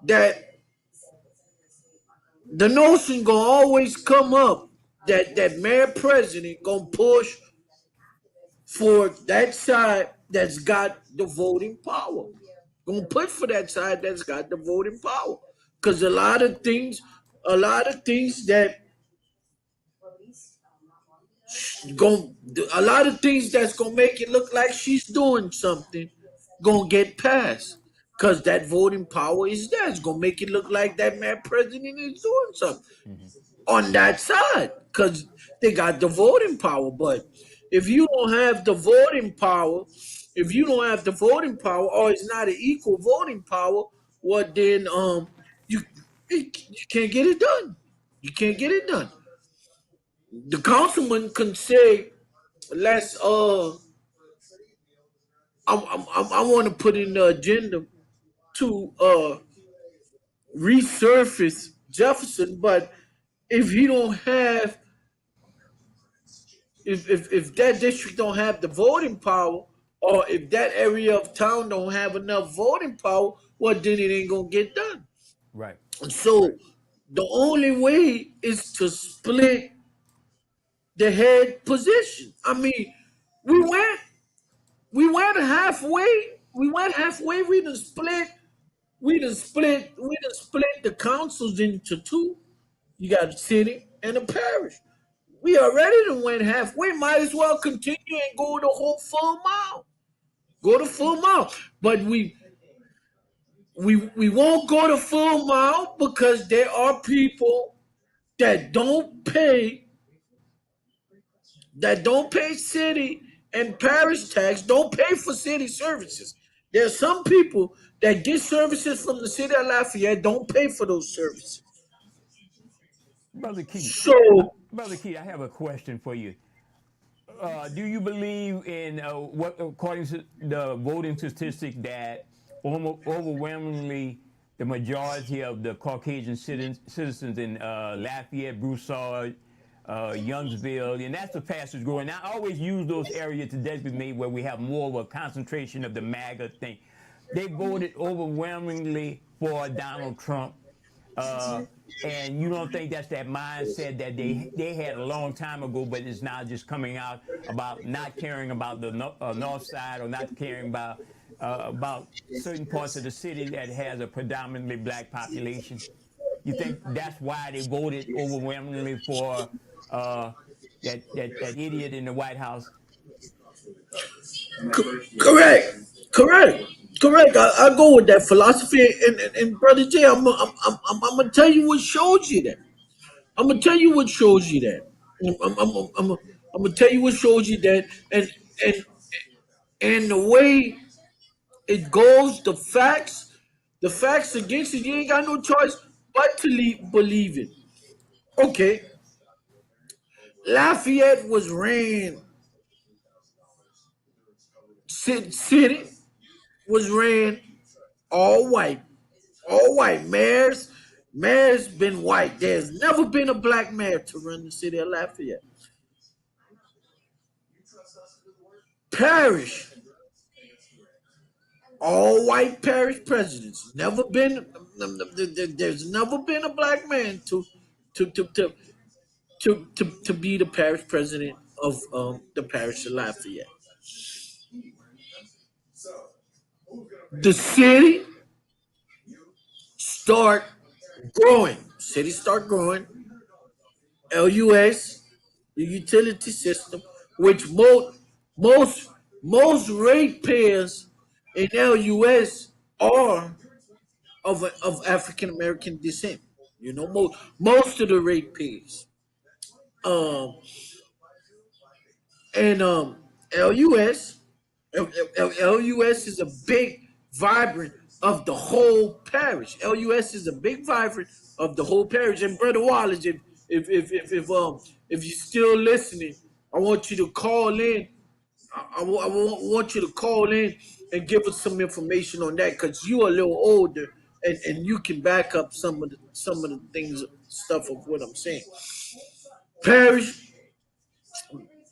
Speaker 1: that the notion gonna always come up that mayor president gonna push for that side that's got the voting power. Gonna push for that side that's got the voting power. Cause a lot of things that going a lot of things that's gonna make it look like she's doing something gonna get passed. Cause that voting power is there. It's gonna make it look like that man president is doing something on that side. Cause they got the voting power. But if you don't have the voting power, or it's not an equal voting power, well then you you can't get it done. You can't get it done. The councilman can say, let's I want to put in the agenda to resurface Jefferson, but if he don't have if that district don't have the voting power, or if that area of town don't have enough voting power, well then it ain't gonna get done.
Speaker 2: Right.
Speaker 1: And so the only way is to split the head position. I mean, we went we went halfway. We went halfway. We done split the councils into two. You got a city and a parish. We already done went halfway. Might as well continue and go the whole full mile. Go the full mile. But we won't go the full mile because there are people that don't pay city and parish tax, don't pay for city services. There are some people that get services from the city of Lafayette, don't pay for those services.
Speaker 2: Brother Keith,
Speaker 1: So
Speaker 2: I have a question for you. Do you believe in what, according to the voting statistic, that overwhelmingly the majority of the Caucasian citizens in Lafayette, Broussard, Youngsville, and that's the fastest growing. I always use those areas to designate where we have more of a concentration of the MAGA thing. They voted overwhelmingly for Donald Trump. And you don't think that's that mindset that they had a long time ago, but it's now just coming out about not caring about the north side, or not caring about certain parts of the city that has a predominantly black population? You think that's why they voted overwhelmingly for that idiot in the White House?
Speaker 1: correct. I go with that philosophy, and brother Jay, I'm gonna tell you what shows you that. I'm gonna tell you what shows you that. I'm gonna tell you what shows you that, and and the way it goes, the facts against it. You ain't got no choice but to believe it. Okay, Lafayette was ran. City was ran all white, all white. Mayor's been white. There's never been a black mayor to run the city of Lafayette. Parish, all white parish presidents. There's never been a black man to to to to be the parish president of the parish of Lafayette. The city start growing. City start growing. LUS, the utility system, which most most ratepayers in LUS are of African American descent. You know, most of the ratepayers. Um, and LUS, LUS is a big vibrant of the whole parish. LUS is a big vibrant of the whole parish. And Brother Wallace, if you're still listening, I want you to call in. I want you to call in and give us some information on that because you're a little older and you can back up some of the things stuff of what I'm saying. Parish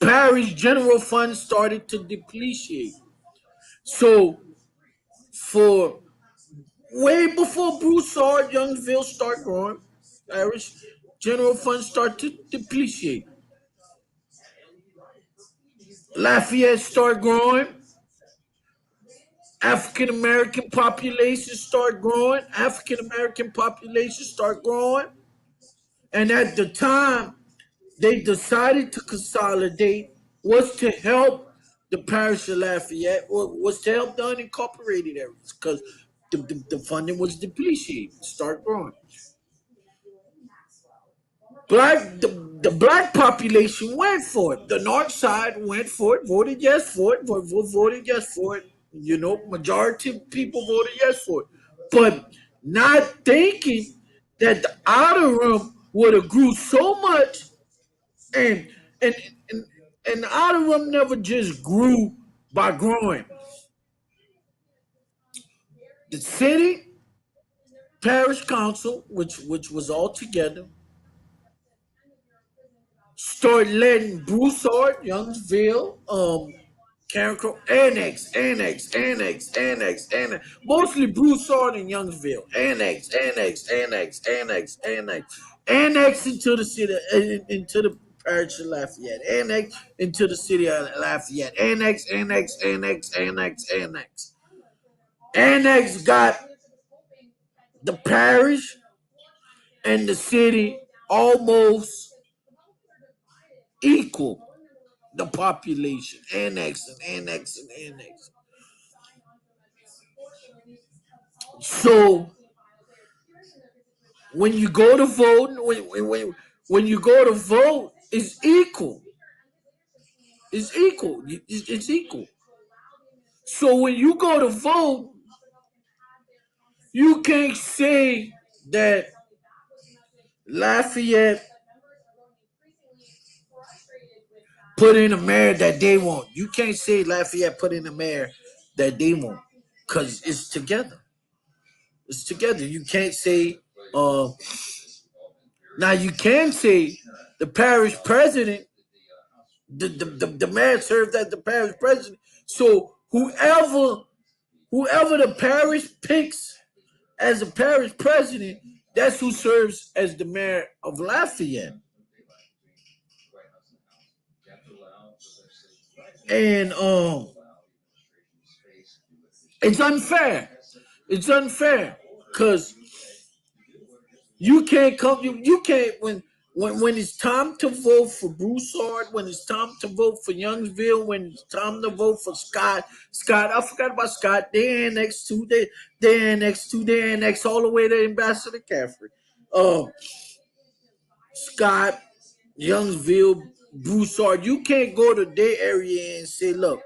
Speaker 1: Parish general fund started to depreciate. So for way before Broussard, Youngsville start growing, parish general fund start to depreciate. Lafayette start growing. African American population start growing. African American population start growing. And at the time, they decided to consolidate was to help the parish of Lafayette, was to help the unincorporated areas because the funding was depreciated, start growing. The black population went for it. The north side went for it, voted yes for it, voted yes for it. You know, majority of people voted yes for it. But not thinking that the outer rim would have grew so much and and and, and the outer rim never just grew by growing. The city parish council, which was all together, started letting Broussard, Youngsville, Carencro, annex. Mostly Broussard and Youngsville. Annex into the city, into the parish of Lafayette. Annex into the city of Lafayette. Annex. Annex got the parish and the city almost equal. The population, annex. So when you go to vote, when you go to vote, it's equal. It's equal. It's equal. So when you go to vote, you can't say that Lafayette put in a mayor that they want. You can't say Lafayette put in a mayor that they want because it's together. It's together. You can't say. Now you can say the parish president, the mayor served as the parish president. So whoever the parish picks as a parish president, that's who serves as the mayor of Lafayette. And it's unfair. It's unfair because you can't come. You can't when it's time to vote for Broussard, when it's time to vote for Youngsville, when it's time to vote for Scott. I forgot about Scott. They annex too. They annex all the way to Ambassador Caffrey. Scott, Youngsville, Broussard. You can't go to their area and say, look,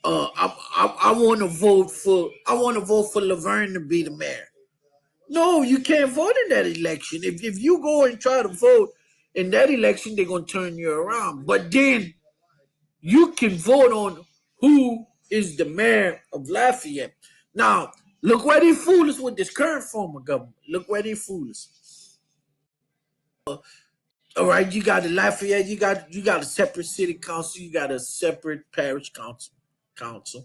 Speaker 1: I want to vote for Laverne to be the mayor. No, you can't vote in that election. If you go and try to vote in that election, they're gonna turn you around. But then you can vote on who is the mayor of Lafayette. Now, look where they fool us with this current form of government. Look where they fool us. All right, you got the Lafayette, you got a separate city council, you got a separate parish council.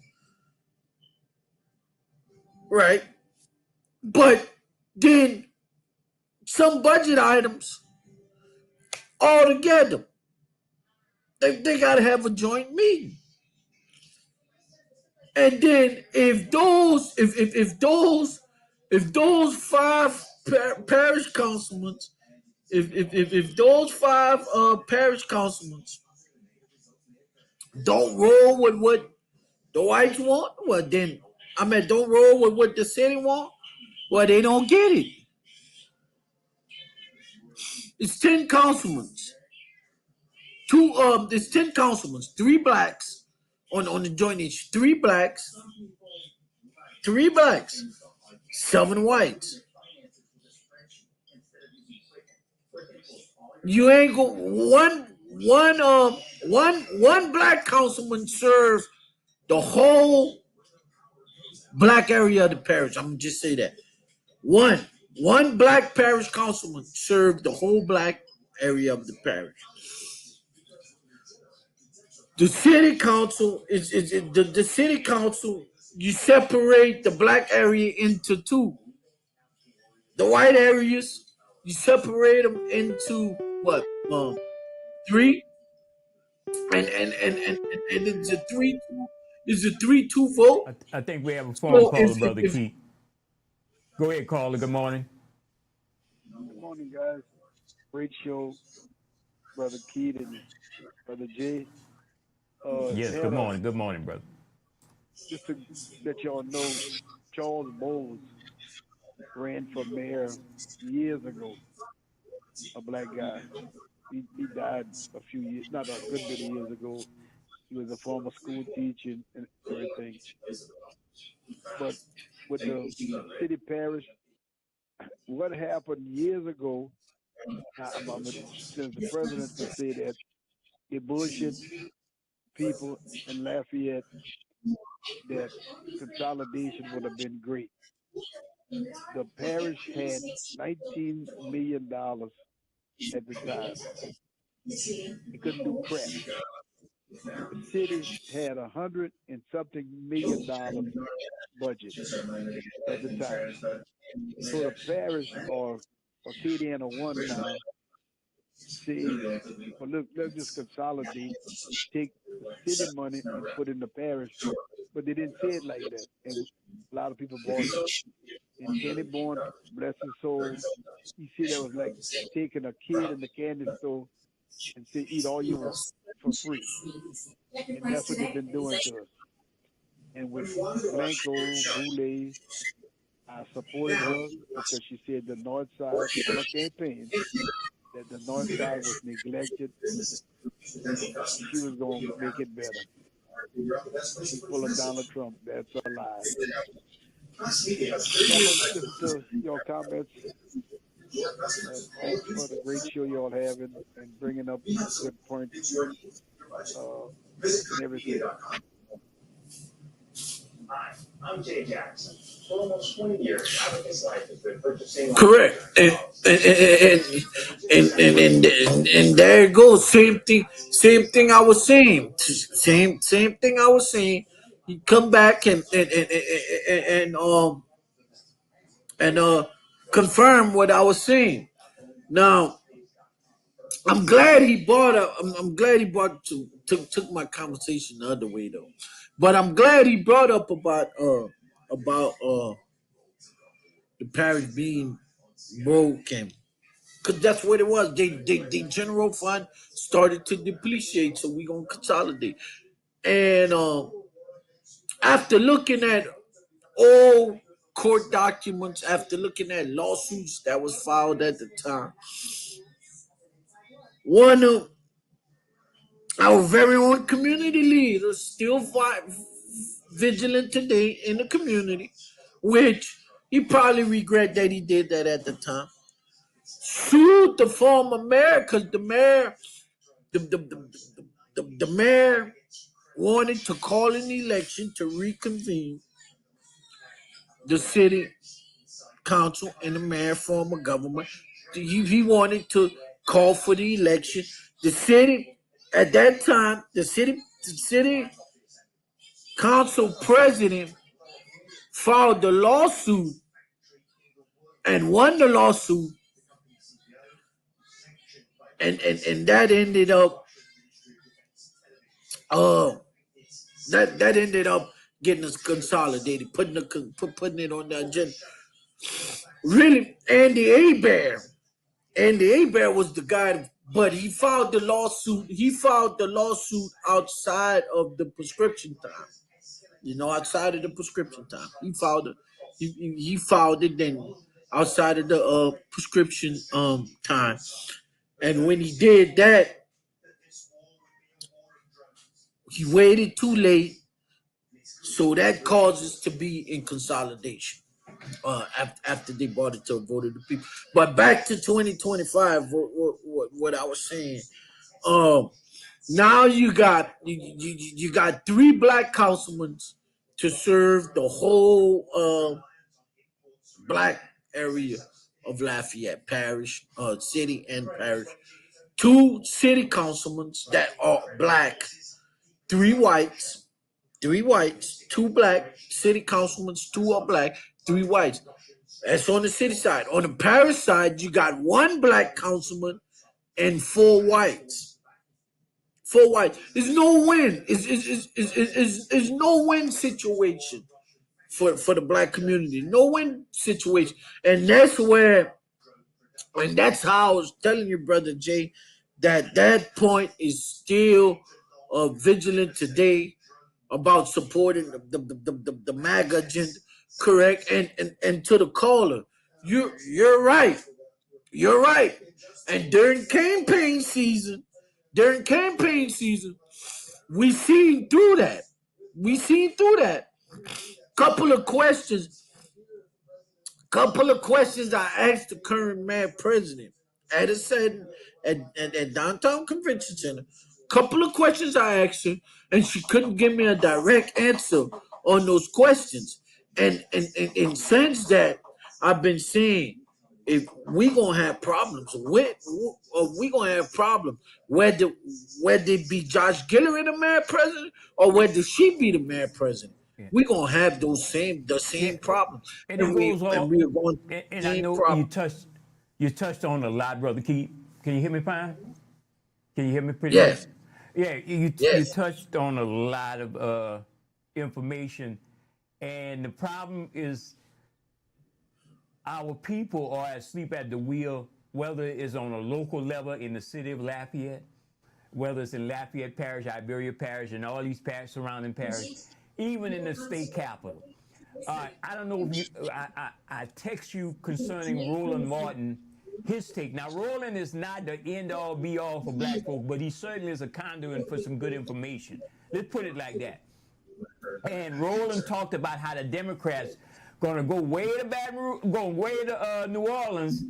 Speaker 1: Right. But then some budget items all together. They got to have a joint meeting. And then if those five parish councilmen, if those five parish councilmen don't roll with what the whites want, well then don't roll with what the city want, well they don't get it. It's 10 councilmen. There's 10 councilmen, 3 blacks on the joint issue. 3 blacks, 7 whites. You ain't go one black councilman serve the whole black area of the parish. I'm gonna just say that. One black parish councilman served the whole black area of the parish. The city council the city council. You separate the black area into 2. The white areas, you separate them into what? 3. And it's a 3-2. It's a 3-2 vote.
Speaker 2: I think we have a phone caller, Brother Keith. Go ahead, caller. Good morning.
Speaker 10: Good morning, guys. Great show, Brother Keith and Brother Jay.
Speaker 2: Yes, good morning. Good morning, brother.
Speaker 10: Just to let y'all know, Charles Bowles ran for mayor years ago, a black guy. He died a few years, not a good bit of years ago. He was a former school teacher and everything. But with the city parish, what happened years ago, since the president would say that they bullshit people in Lafayette, that consolidation would have been great. The parish had $19 million at the time. It couldn't do crap. The city had $100 and something million budget at the time. So the parish or Acadiana One now say, well, look, let's just consolidate, take the city money and put in the parish. But they didn't say it like that. And a lot of people bought it. And Kenny Bourne, bless his soul, he said that was like taking a kid in the candy store and say, eat all you want for free. And that's what they've been doing to us. And with Blanco, Boulay, I supported her because she said the north side, on her campaign, that the north side was neglected. She was going to make it better. She's full of Donald Trump. That's a lie. So I'm going to listen to your comments. Thanks for the great show you all have and bringing up good points and everything.
Speaker 11: Hi, I'm Jay Jackson. For almost 20 years, half of his life has been purchasing.
Speaker 1: Correct. And there it goes. Same thing I was saying. Same thing I was saying. He come back and confirm what I was saying. Now, I'm glad he brought up. I'm glad he took my conversation the other way though. But I'm glad he brought up about the parish being broken, because that's what it was. The general fund started to depreciate, so we gonna consolidate. And after looking at all court documents, after looking at lawsuits that was filed at the time, one of our very own community leaders still vigilant today in the community, which he probably regret that he did that at the time, sued the former mayor because the mayor wanted to call an election to reconvene the city council and the mayor form of government. He wanted to call for the election. The city, at that time, the city council president filed the lawsuit and won the lawsuit and that ended up uh that ended up getting us consolidated, putting it on the agenda. Really, Andy Abear was the guy, but he filed the lawsuit. He filed the lawsuit outside of the prescription time. Outside of the prescription time. He filed it then outside of the prescription time. And when he did that, he waited too late, so that causes to be in consolidation. After they brought it to a vote of the people. But back to 2025, what I was saying. Now you got three black councilmen to serve the whole black area of Lafayette Parish, city and parish. Two city councilmen that are black, three whites, two black city councilmen, two are black, three whites. That's on the city side. On the parish side, you got one black councilman and four whites. Four whites. It's no win. It's no win situation for the black community. No win situation. And that's how I was telling you, Brother Jay, that point is still vigilant today about supporting the MAGA agenda. Correct. And to the caller, you're right. You're right. And during campaign season, we seen through that. Couple of questions I asked the current mayor president at downtown convention center. Couple of questions I asked her, and she couldn't give me a direct answer on those questions. And since that, I've been saying, if we gonna have problems, whether it be Josh Gillery the mayor president or whether she be the mayor president, we gonna have the same problems.
Speaker 2: And it goes on.
Speaker 1: We are going
Speaker 2: and I know
Speaker 1: problems.
Speaker 2: you touched on a lot, Brother Keith. Can you hear me fine? Can you hear me pretty
Speaker 1: Yes.
Speaker 2: good? Yeah, you
Speaker 1: Yes.
Speaker 2: touched on a lot of information, and the problem is our people are asleep at the wheel, whether it's on a local level in the city of Lafayette, whether it's in Lafayette Parish, Iberia Parish, and all these surrounding parishes, even in the state capital. I don't know if you, I text you concerning Roland Martin, his take. Now, Roland is not the end-all, be-all for black folk, but he certainly is a conduit for some good information. Let's put it like that. And Roland talked about how the Democrats going to go way to Baton Rouge, go way to New Orleans,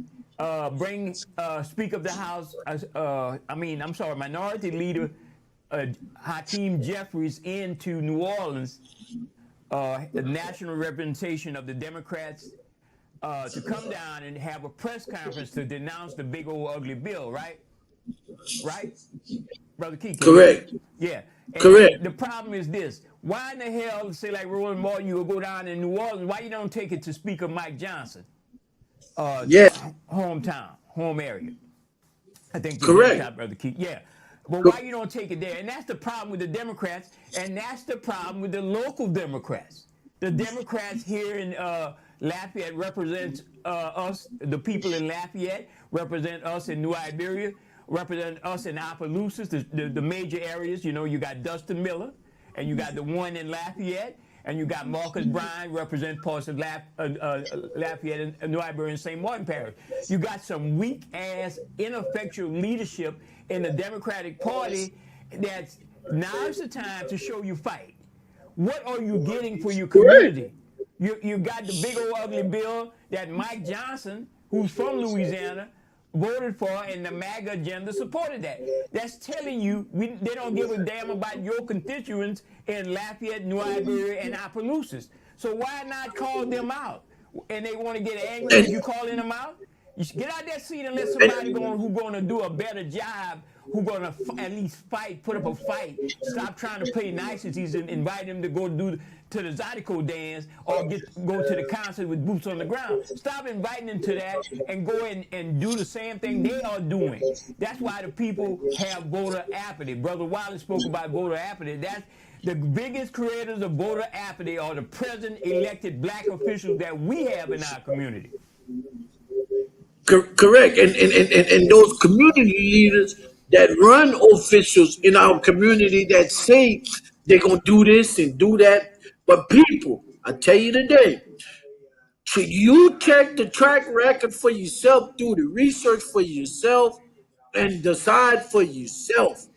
Speaker 2: bring Speaker of the House, Minority Leader Hakeem Jeffries into New Orleans, the national representation of the Democrats, to come down and have a press conference to denounce the big old ugly bill, right? Right? Brother Keith?
Speaker 1: Correct.
Speaker 2: Yeah. And
Speaker 1: Correct.
Speaker 2: the problem is this. Why in the hell, say like Roland Martin, you will go down in New Orleans, why you don't take it to Speaker Mike Johnson? Hometown, home area. I think you're
Speaker 1: Correct.
Speaker 2: Brother Keith. Yeah. But why you don't take it there? And that's the problem with the Democrats, and that's the problem with the local Democrats. The Democrats here in Lafayette represent us, the people in Lafayette, represent us in New Iberia, represent us in Opelousas, the major areas. You know, you got Dustin Miller, and you got the one in Lafayette, and you got Marcus Bryan, represent parts of Lafayette and New Iberia and St. Martin Parish. You got some weak-ass, ineffectual leadership in the Democratic Party that's now's the time to show you fight. What are you getting for your community? You got the big old ugly bill that Mike Johnson, who's from Louisiana, voted for, and the MAGA agenda supported that. That's telling you they don't give a damn about your constituents in Lafayette, New Iberia, and Opelousas. So why not call them out? And they want to get angry if you calling them out? You should get out that seat and let somebody who's going to do a better job who gonna at least fight, put up a fight. Stop trying to play niceties and invite them to go to the Zydeco dance or go to the concert with boots on the ground. Stop inviting them to that and go and do the same thing they are doing. That's why the people have voter apathy. Brother Wiley spoke about voter apathy. That's the biggest creators of voter apathy are the president-elected black officials that we have in our community.
Speaker 1: Correct. And those community leaders that run officials in our community that say they're going to do this and do that. But people, I tell you today, should you check the track record for yourself, do the research for yourself, and decide for yourself.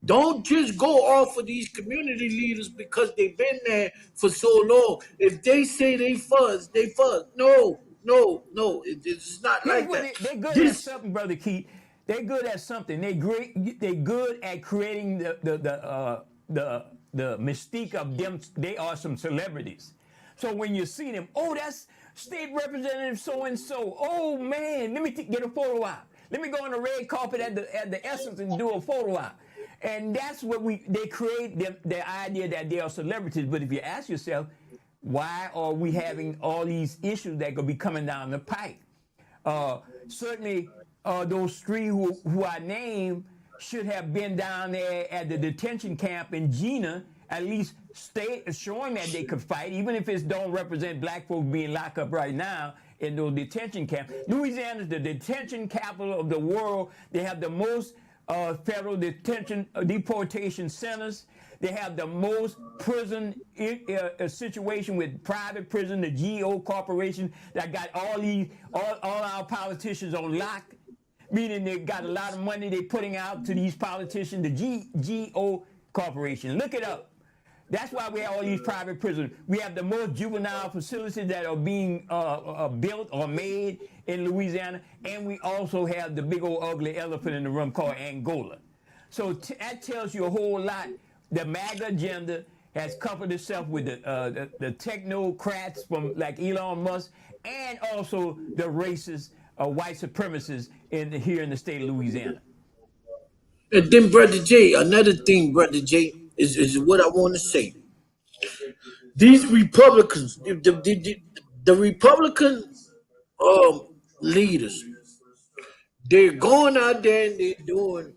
Speaker 1: Don't just go off of these community leaders because they've been there for so long. If they say they fuzz, they fuzz. No. It's not like that.
Speaker 2: They're good at something, Brother Keith. They're good at something. They're good at creating the mystique of them. They are some celebrities. So when you see them, oh, that's State Representative so and so. Oh man, let me get a photo op. Let me go on the red carpet at the Essence and do a photo op. And that's what they create the idea that they are celebrities. But if you ask yourself, why are we having all these issues that could be coming down the pike? Certainly, those three who I named should have been down there at the detention camp in Gina, at least showing that they could fight, even if it don't represent black folks being locked up right now in those detention camps. Louisiana is the detention capital of the world. They have the most federal deportation centers. They have the most prison situation with private prison, the GO Corporation that got all our politicians on lock, meaning they got a lot of money they're putting out to these politicians, the GO Corporation. Look it up. That's why we have all these private prisons. We have the most juvenile facilities that are being built or made in Louisiana, and we also have the big old ugly elephant in the room called Angola. So that tells you a whole lot. The MAGA agenda has coupled itself with the technocrats from like Elon Musk, and also the racist white supremacists here in the state of Louisiana.
Speaker 1: And then, Brother Jay, another thing, Brother Jay, is what I want to say. These Republicans, the Republican leaders, they're going out there and they're doing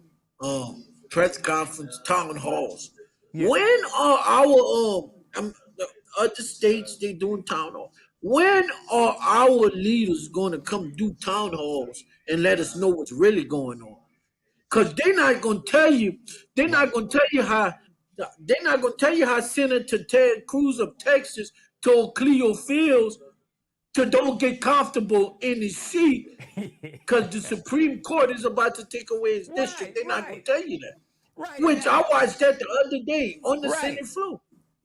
Speaker 1: press conference, town halls. Yeah. When are our other states they doing town halls? When are our leaders going to come do town halls and let us know what's really going on? Because they're not going to tell you. They're not going to tell you how. They're not going to tell you how Senator Ted Cruz of Texas told Cleo Fields to don't get comfortable in his seat because the Supreme Court is about to take away his district. They're not going to tell you that. Right. Which I watched that the other day on the Senate floor.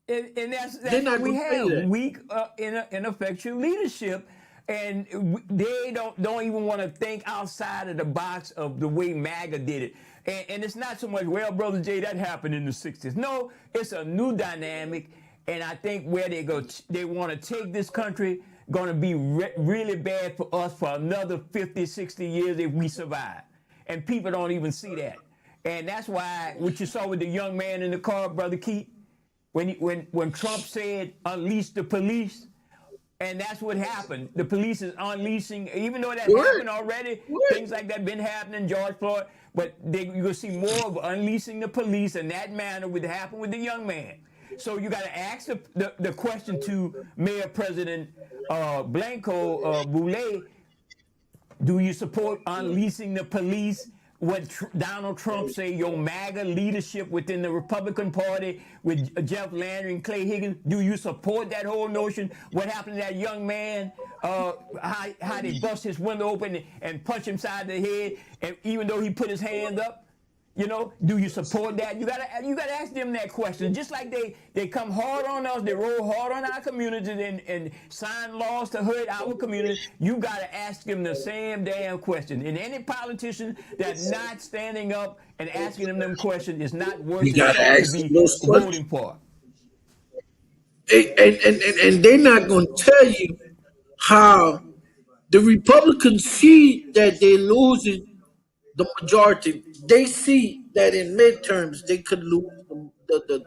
Speaker 2: And that's what we have. Weak, ineffectual leadership. And they don't even want to think outside of the box of the way MAGA did it. And it's not so much, well, Brother Jay, that happened in the 60s. No, it's a new dynamic. And I think where they want to take this country going to be really bad for us for another 50, 60 years if we survive. And people don't even see that. And that's why what you saw with the young man in the car, Brother Keith, when Trump said, unleash the police, and that's what happened. The police is unleashing, even though that happened already, things like that been happening, George Floyd, but you're going to see more of unleashing the police in that manner would happen with the young man. So you got to ask the question to Mayor President Blanco Boulay, do you support unleashing the police? What Donald Trump say, your MAGA leadership within the Republican Party with Jeff Landry and Clay Higgins, do you support that whole notion? What happened to that young man, how they bust his window open and punch him side the head, and even though he put his hand up? You know, do you support that? You gotta ask them that question. Just like they come hard on us, they roll hard on our communities and sign laws to hurt our community. You gotta ask them the same damn question. And any politician that's not standing up and asking them questions is not worth to be voting for.
Speaker 1: And they're not gonna tell you how the Republicans see that they're losing the majority, they see that in midterms they could lose the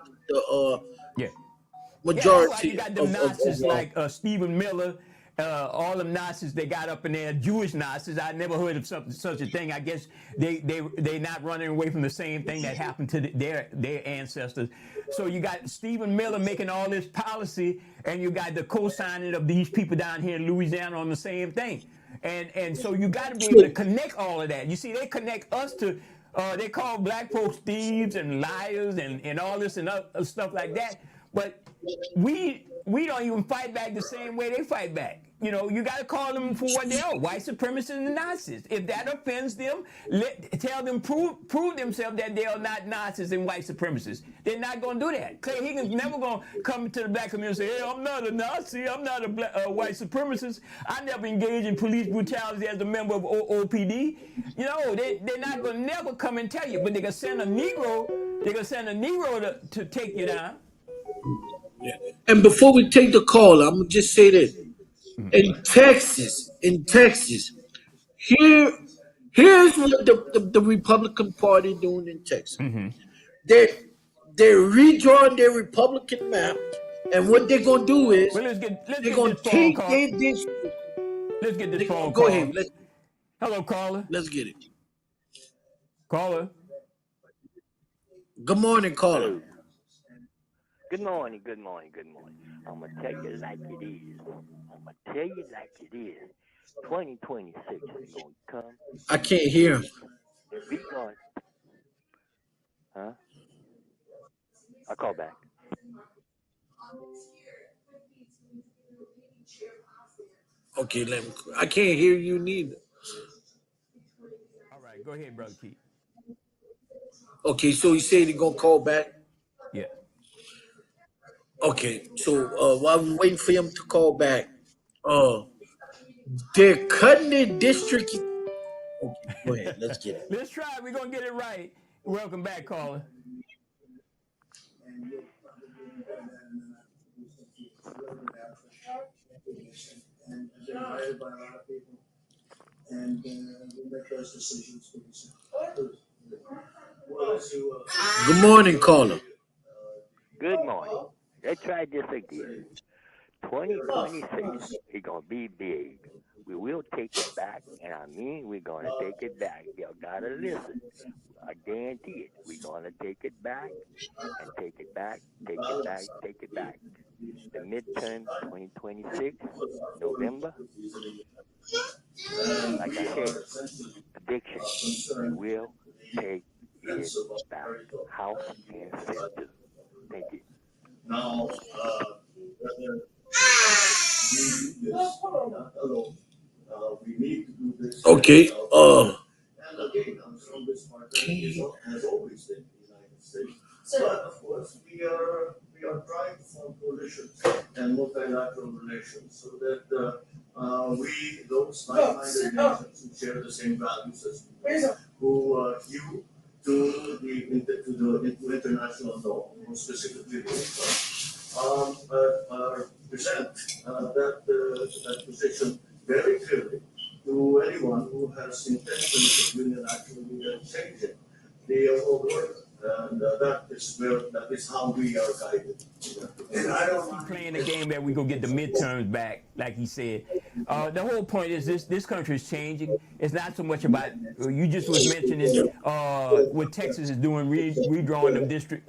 Speaker 2: Yeah. Yeah, that's why you
Speaker 1: majority
Speaker 2: got them Nazis
Speaker 1: of
Speaker 2: like Stephen Miller, all them Nazis they got up in there, Jewish Nazis. I never heard of such a thing. I guess they not running away from the same thing that happened to their ancestors. So you got Stephen Miller making all this policy, and you got the co-signing of these people down here in Louisiana on the same thing. And so you got to be able to connect all of that. You see, they connect us to. They call black folks thieves and liars and all this and other stuff like that. But we don't even fight back the same way they fight back. You know, you got to call them for what they are, white supremacists and Nazis. If that offends them, tell them, prove themselves that they are not Nazis and white supremacists. They're not going to do that. Clay Higgins never going to come to the black community and say, hey, I'm not a Nazi, I'm not a white supremacist. I never engaged in police brutality as a member of OPD. You know, they're not going to never come and tell you, but they're going to send a Negro, to take you down.
Speaker 1: Yeah. And before we take the call, I'm gonna just say this: in Texas, here's what the Republican Party doing in Texas. They're redrawing their Republican map, and what they're gonna do is they're gonna take their district.
Speaker 2: Let's get this phone call.
Speaker 1: Go ahead.
Speaker 2: Hello, caller.
Speaker 1: Let's get it.
Speaker 2: Caller.
Speaker 1: Good morning, caller.
Speaker 12: Good morning. I'm going to tell you like it is. 2026 is going to come.
Speaker 1: I can't hear him.
Speaker 12: We going. Huh? I'll call back.
Speaker 1: Okay, I can't hear you neither.
Speaker 2: All right, go ahead, Brother Keith.
Speaker 1: Okay, so he said he's going to call back?
Speaker 2: Yeah.
Speaker 1: Okay, so while we're waiting for him to call back, they're cutting their district. Okay, go ahead, let's get it.
Speaker 2: Let's try it. We're going to get it right. Welcome back, caller.
Speaker 1: Good morning, caller.
Speaker 12: Good morning. Let's try this again. 2026 is going to be big. We will take it back, and I mean we're going to take it back. Y'all got to listen. I guarantee it. We're going to take it back and take it back, take it back, take it back. The midterm 2026, November. Like I said, prediction, we will take it back. House and Senate. Thank you.
Speaker 11: Now, we need to do this.
Speaker 1: Okay.
Speaker 11: And again, I'm from this party has always been the United States. But of course, we are trying to form coalitions and multilateral relations so that we, those like-minded nations who share the same values as we, who hew to the international law, more specifically present that position very clearly to anyone who has intentions of unilaterally changing the whole order. And that is how we are guided.
Speaker 2: And I don't playing the game that we go get the midterms back, like he said. The whole point is this country is changing. It's not so much about you just was mentioning what Texas is doing, redrawing them district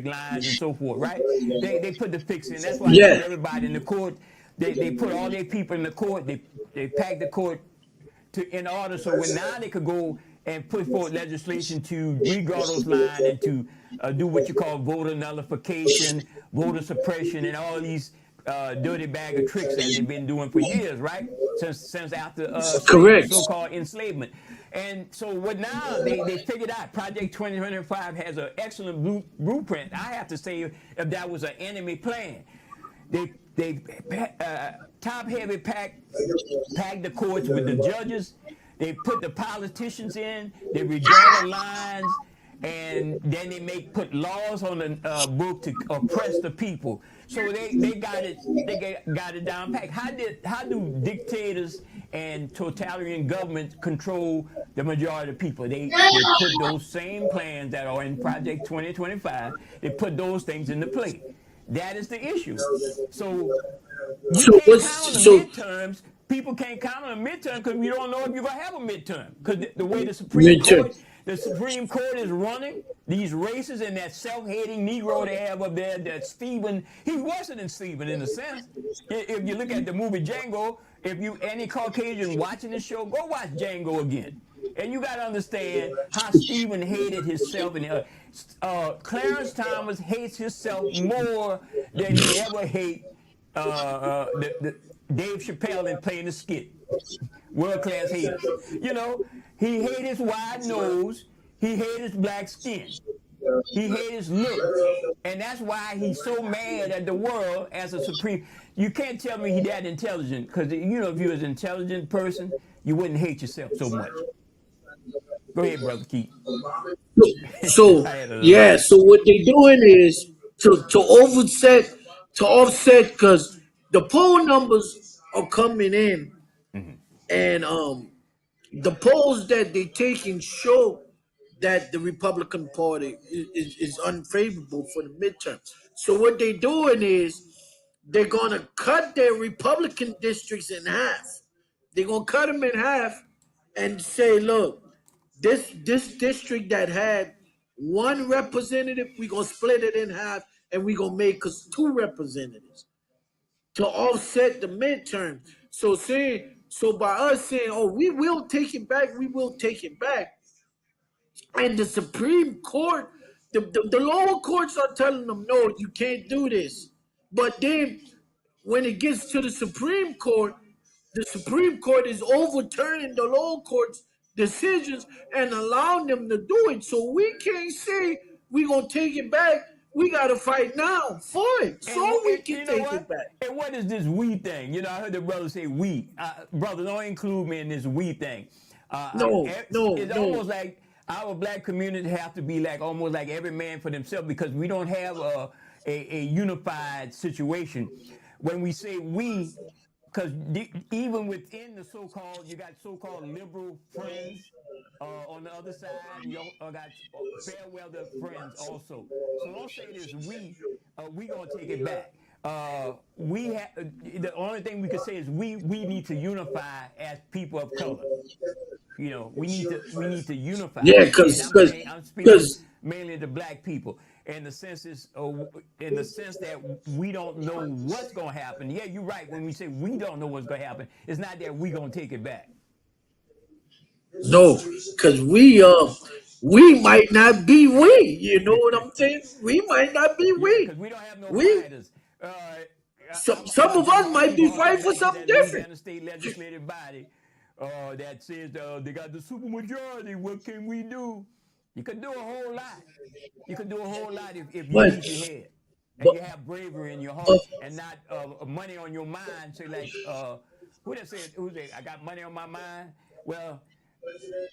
Speaker 2: lines and so forth, right? They put the fix in. That's why they put everybody in the court. They put all their people in the court. They packed the court in order so when now they could go and put forward legislation to redraw those lines and to do what you call voter nullification, voter suppression, and all these dirty bag of tricks that they've been doing for years, right? Since after so-called enslavement. And so what now they figured out Project 2025 has an excellent blueprint. I have to say if that was an enemy plan. They top-heavy packed the courts with the judges. They put the politicians in. They redraw the lines, and then they put laws on the book to oppress the people. So they got it. They got it down packed. How do dictators and totalitarian governments control the majority of people. They put those same plans that are in Project 2025, they put those things into play. That is the issue. So you
Speaker 1: So
Speaker 2: can't
Speaker 1: what's
Speaker 2: count on the
Speaker 1: so
Speaker 2: midterms. People can't count on a midterm because we don't know if you're gonna have a midterm. Because the way the
Speaker 1: midterm?
Speaker 2: Supreme Court is running these races, and that self-hating Negro they have up there, that Stephen, he's worse than Stephen in a sense. If you look at the movie Django, if you any Caucasian watching the show, go watch Django again. And you got to understand how Stephen hated himself. And Clarence Thomas hates himself more than he ever hate Dave Chappelle in playing the skit. World-class haters. You know, he hated his wide nose. He hated his black skin. He hated his looks. And that's why he's so mad at the world as a supreme. You can't tell me he's that intelligent, because, you know, if you was an intelligent person, you wouldn't hate yourself so much. Go ahead, Brother Keith.
Speaker 1: So yeah, so what they're doing is to offset, because the poll numbers are coming in, and the polls that they're taking show that the Republican Party is unfavorable for the midterm. So what they're doing is they're gonna cut their Republican districts in half. They're gonna cut them in half and say, look, this district that had one representative, we're gonna split it in half and we're gonna make us 2 representatives to offset the midterm. So by us saying, oh, we will take it back, we will take it back. And the Supreme Court, the lower courts are telling them, no, you can't do this. But then when it gets to the Supreme Court is overturning the lower court's decisions and allowing them to do it. So we can't say we're going to take it back. We got to fight now for it so we can take it back.
Speaker 2: And what is this we thing? You know, I heard the brother say we. Brother, don't include me in this we thing. It's almost like our black community have to be like almost like every man for themselves, because we don't have a unified situation. When we say we, because even within the so-called, you got so-called liberal friends on the other side, and you got fair weather friends also. So don't say this we gonna take it back. The only thing we could say is we need to unify as people of color. You know, we need to unify.
Speaker 1: Yeah, because
Speaker 2: I'm speaking mainly to black people. In the sense that we don't know what's gonna happen. Yeah, you're right. When we say we don't know what's gonna happen, it's not that we're gonna take it back.
Speaker 1: No, because we might not be we. You know what I'm saying? We might not be we.
Speaker 2: Because we don't have no fighters.
Speaker 1: Some of us might be fighting for something different.
Speaker 2: The state legislative body that says they got the supermajority. What can we do? You can do a whole lot. You can do a whole lot if you use your head and you have bravery in your heart and not money on your mind. Say like, who said, I got money on my mind? Well,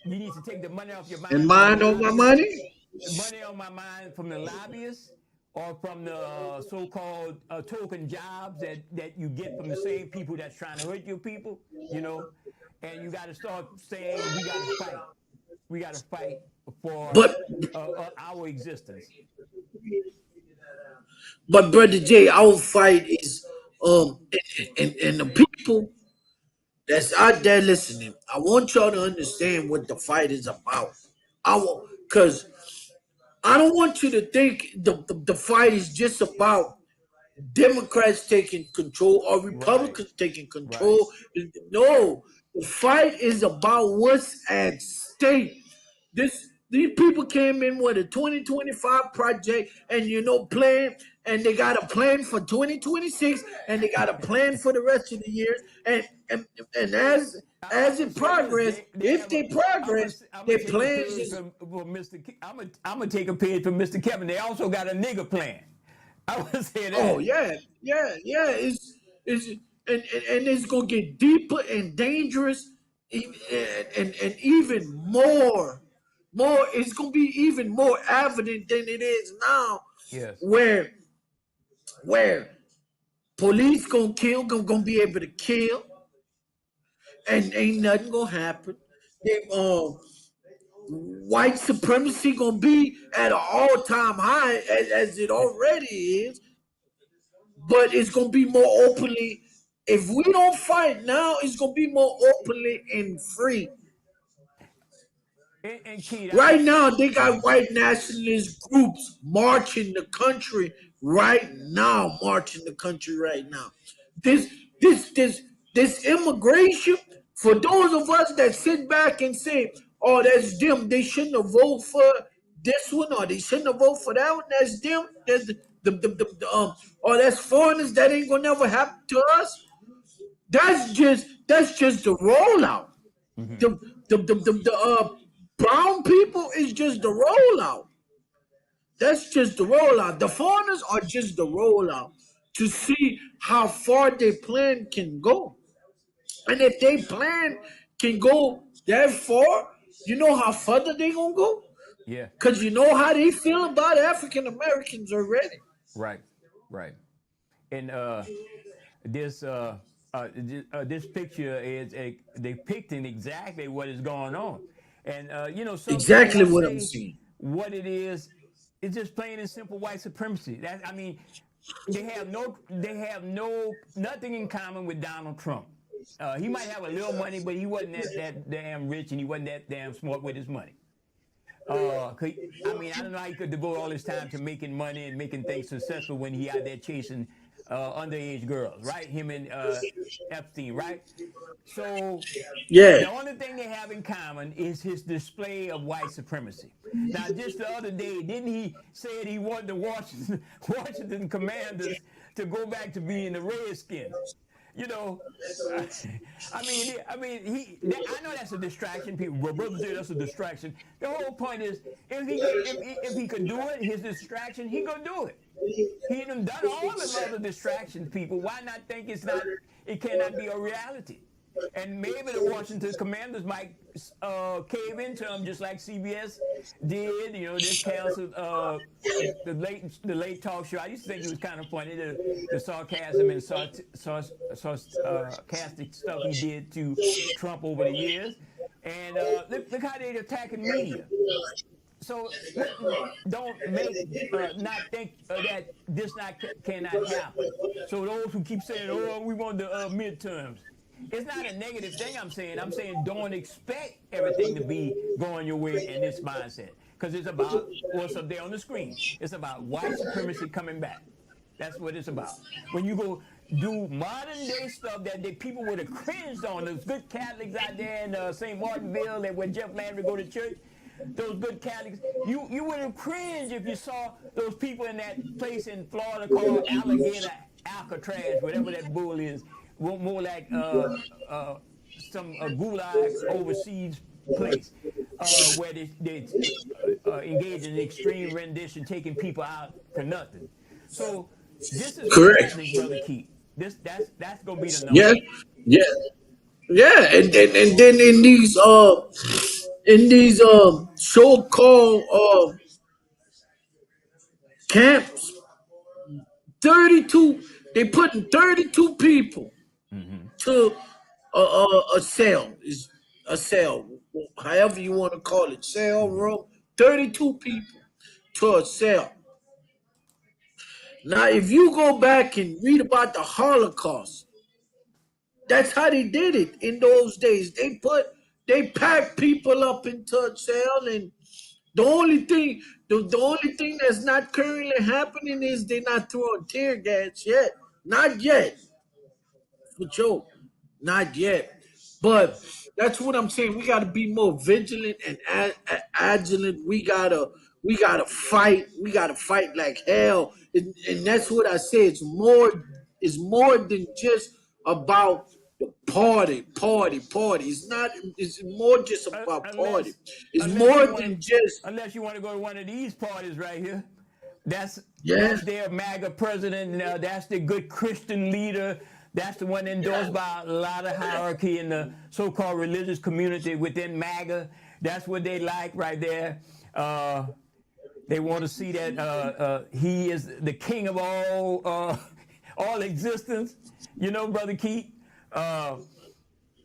Speaker 2: you need to take the money off your mind.
Speaker 1: And mind on my money?
Speaker 2: Money on my mind from the lobbyists or from the so-called token jobs that you get from the same people that's trying to hurt your people, you know? And you got to start saying, we got to fight. We got to fight for our existence.
Speaker 1: But Brother Jay, our fight is and the people that's out there listening, I want y'all to understand what the fight is about. Because I don't want you to think the fight is just about Democrats taking control or Republicans taking control. Right. No, the fight is about what's at stake. These people came in with a 2025 project and plan, and they got a plan for 2026, and they got a plan for the rest of the years. And as it progress, if they progress, their plans is.
Speaker 2: I'm gonna take a page from Mr. Kevin. They also got a nigger plan. I would say that.
Speaker 1: Oh yeah. It's and it's gonna get deeper and dangerous, and even more. It's gonna be even more evident than it is now.
Speaker 2: Yes.
Speaker 1: Where police gonna be able to kill, and ain't nothing gonna happen. white supremacy gonna be at an all-time high as it already is, but it's gonna be more openly. If we don't fight now, it's gonna be more openly and free.
Speaker 2: And Keith,
Speaker 1: Right now, they got white nationalist groups marching the country right now, marching the country right now. This, this, this, this immigration, for those of us that sit back and say, oh, that's them, they shouldn't have voted for this one, or they shouldn't have voted for that one, that's them, that's or that's foreigners, that ain't gonna never happen to us. That's just the rollout. The, brown people is just the rollout. That's just the rollout. The foreigners are just the rollout to see how far their plan can go. And if their plan can go that far, you know how further they gonna go?
Speaker 2: Yeah.
Speaker 1: Because you know how they feel about African Americans already.
Speaker 2: Right. And this this picture is depicting exactly what is going on. And sometimes
Speaker 1: Exactly
Speaker 2: I
Speaker 1: what I'm
Speaker 2: say
Speaker 1: saying.
Speaker 2: what it is. It's just plain and simple white supremacy. They have nothing in common with Donald Trump. He might have a little money, but he wasn't that damn rich, and he wasn't that damn smart with his money. I don't know how he could devote all his time to making money and making things successful when he out there chasing underage girls, right? Him and Epstein, right? So
Speaker 1: Yeah.
Speaker 2: the only thing they have in common is his display of white supremacy. Now, just the other day, didn't he say he wanted the Washington Commanders to go back to being the Redskins? I know that's a distraction. People, well, brother say that's a distraction. The whole point is, if he could do it, his distraction, he gonna do it. He done all the other distractions, people. Why not think it cannot be a reality? And maybe the Washington Commanders might cave into him just like CBS did. This canceled the late talk show. I used to think it was kind of funny, the sarcasm and sarcastic stuff he did to Trump over the years. And look how they're attacking media. So don't not think that this cannot happen. So those who keep saying, "Oh, we want the midterms," it's not a negative thing. I'm saying don't expect everything to be going your way in this mindset, because it's about what's up there on the screen. It's about white supremacy coming back. That's what it's about. When you go do modern day stuff that people would have cringed on, those good Catholics out there in St. Martinville, that where Jeff Landry go to church. Those good Catholics, you would have cringed if you saw those people in that place in Florida called Alligator Alcatraz, whatever that bull is, more like some gulag overseas place where they engage in extreme rendition, taking people out for nothing. So this is what's happening, Brother Keith. That's gonna be the number.
Speaker 1: Yeah, and then in these so-called camps, 32, they putting 32 people to a cell, is a cell, however you want to call it, cell room, 32 people to a cell. Now, if you go back and read about the Holocaust, that's how they did it in those days. They packed people up into a cell, and the only thing that's not currently happening is they're not throwing tear gas yet. Not yet. For sure. Not yet. But that's what I'm saying. We gotta be more vigilant and agile. We gotta fight. We gotta fight like hell. And that's what I say. It's more than just about the party. It's more just about party. It's more than just,
Speaker 2: unless you want to go to one of these parties right here. That's their MAGA president. That's the good Christian leader. That's the one endorsed by a lot of hierarchy in the so-called religious community within MAGA. That's what they like right there. They want to see that he is the king of all existence. Brother Keith.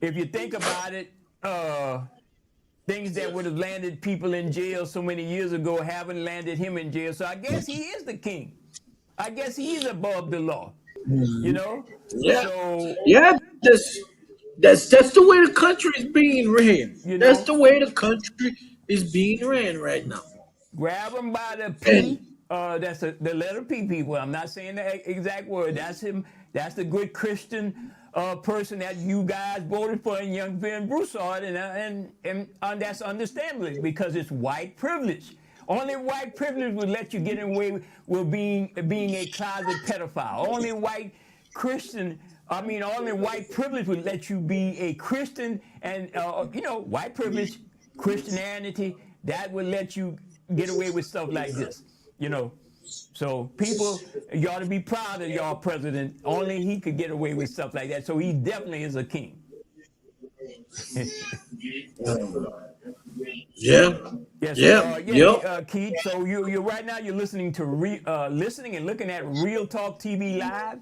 Speaker 2: If you think about it, Things that would have landed people in jail so many years ago haven't landed him in jail. So I guess he is the king. I guess he's above the law. You know?
Speaker 1: Yeah,
Speaker 2: So,
Speaker 1: yeah. That's the way the country is being ran.
Speaker 2: you
Speaker 1: That's
Speaker 2: know,
Speaker 1: the way the country is being ran right now.
Speaker 2: grab him by the
Speaker 1: And
Speaker 2: P. The letter P, people. I'm not saying the exact word. That's him. That's the good Christian person that you guys voted for in Young Ben Broussard, and that's understandably because it's white privilege. Only white privilege would let you get away with being a closet pedophile. Only white Christian. I mean, only white privilege would let you be a Christian, and white privilege, Christianity, that would let you get away with stuff like this, you know. So people, you ought to be proud of y'all president. Only he could get away with stuff like that. So he definitely is a king.
Speaker 1: yeah,
Speaker 2: Yeah. So
Speaker 1: yeah, yep.
Speaker 2: Keith. So you're right now. You're listening to listening and looking at Real Talk TV Live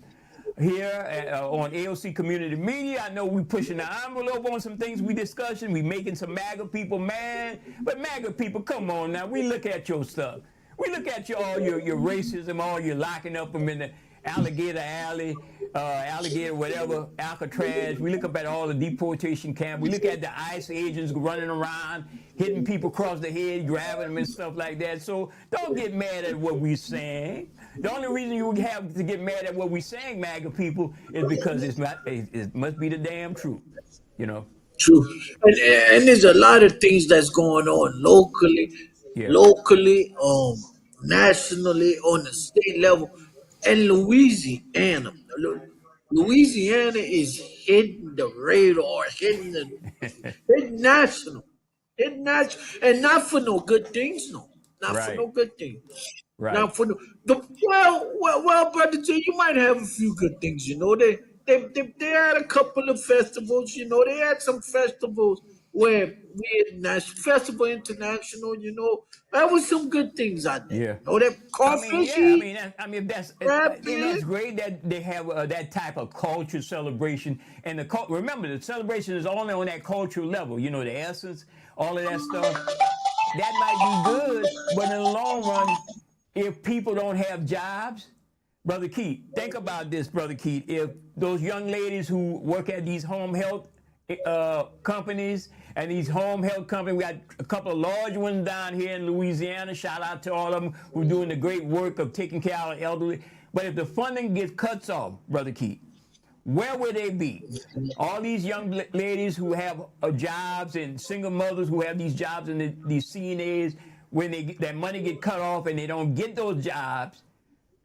Speaker 2: here on AOC Community Media. I know we pushing the envelope on some things we discussing. We making some MAGA people mad, but MAGA people, come on now. We look at your stuff. We look at all your racism, all your locking up them in the alligator alley, alligator whatever, Alcatraz. We look up at all the deportation camp. We look at the ICE agents running around, hitting people across the head, grabbing them and stuff like that. So don't get mad at what we're saying. The only reason you have to get mad at what we're saying, MAGA people, is because it must be the damn truth, you know.
Speaker 1: True. And there's a lot of things that's going on
Speaker 2: Yeah.
Speaker 1: locally, nationally, on the state level, and Louisiana. Louisiana is hitting the radar, hitting national, and not for no good things. No, not for
Speaker 2: Right.
Speaker 1: no good things.
Speaker 2: Right.
Speaker 1: Now, for well, brother J, you might have a few good things. You know, they had a couple of festivals. You know, they had some festivals where festival international. You know, there was some good things out there.
Speaker 2: Yeah.
Speaker 1: You know, that
Speaker 2: I mean, yeah.
Speaker 1: crawfishy, crab
Speaker 2: That's
Speaker 1: there.
Speaker 2: great that they have that type of culture celebration. And remember, the celebration is only on that cultural level. You know, the essence, all of that stuff. That might be good, but in the long run, if people don't have jobs, Brother Keith, think about this, Brother Keith. If those young ladies who work at these home health companies and these home health companies, we got a couple of large ones down here in Louisiana. Shout out to all of them who are doing the great work of taking care of the elderly. But if the funding gets cut off, Brother Keith, where would they be? All these young ladies who have jobs and single mothers who have these jobs and these CNAs, when that money get cut off and they don't get those jobs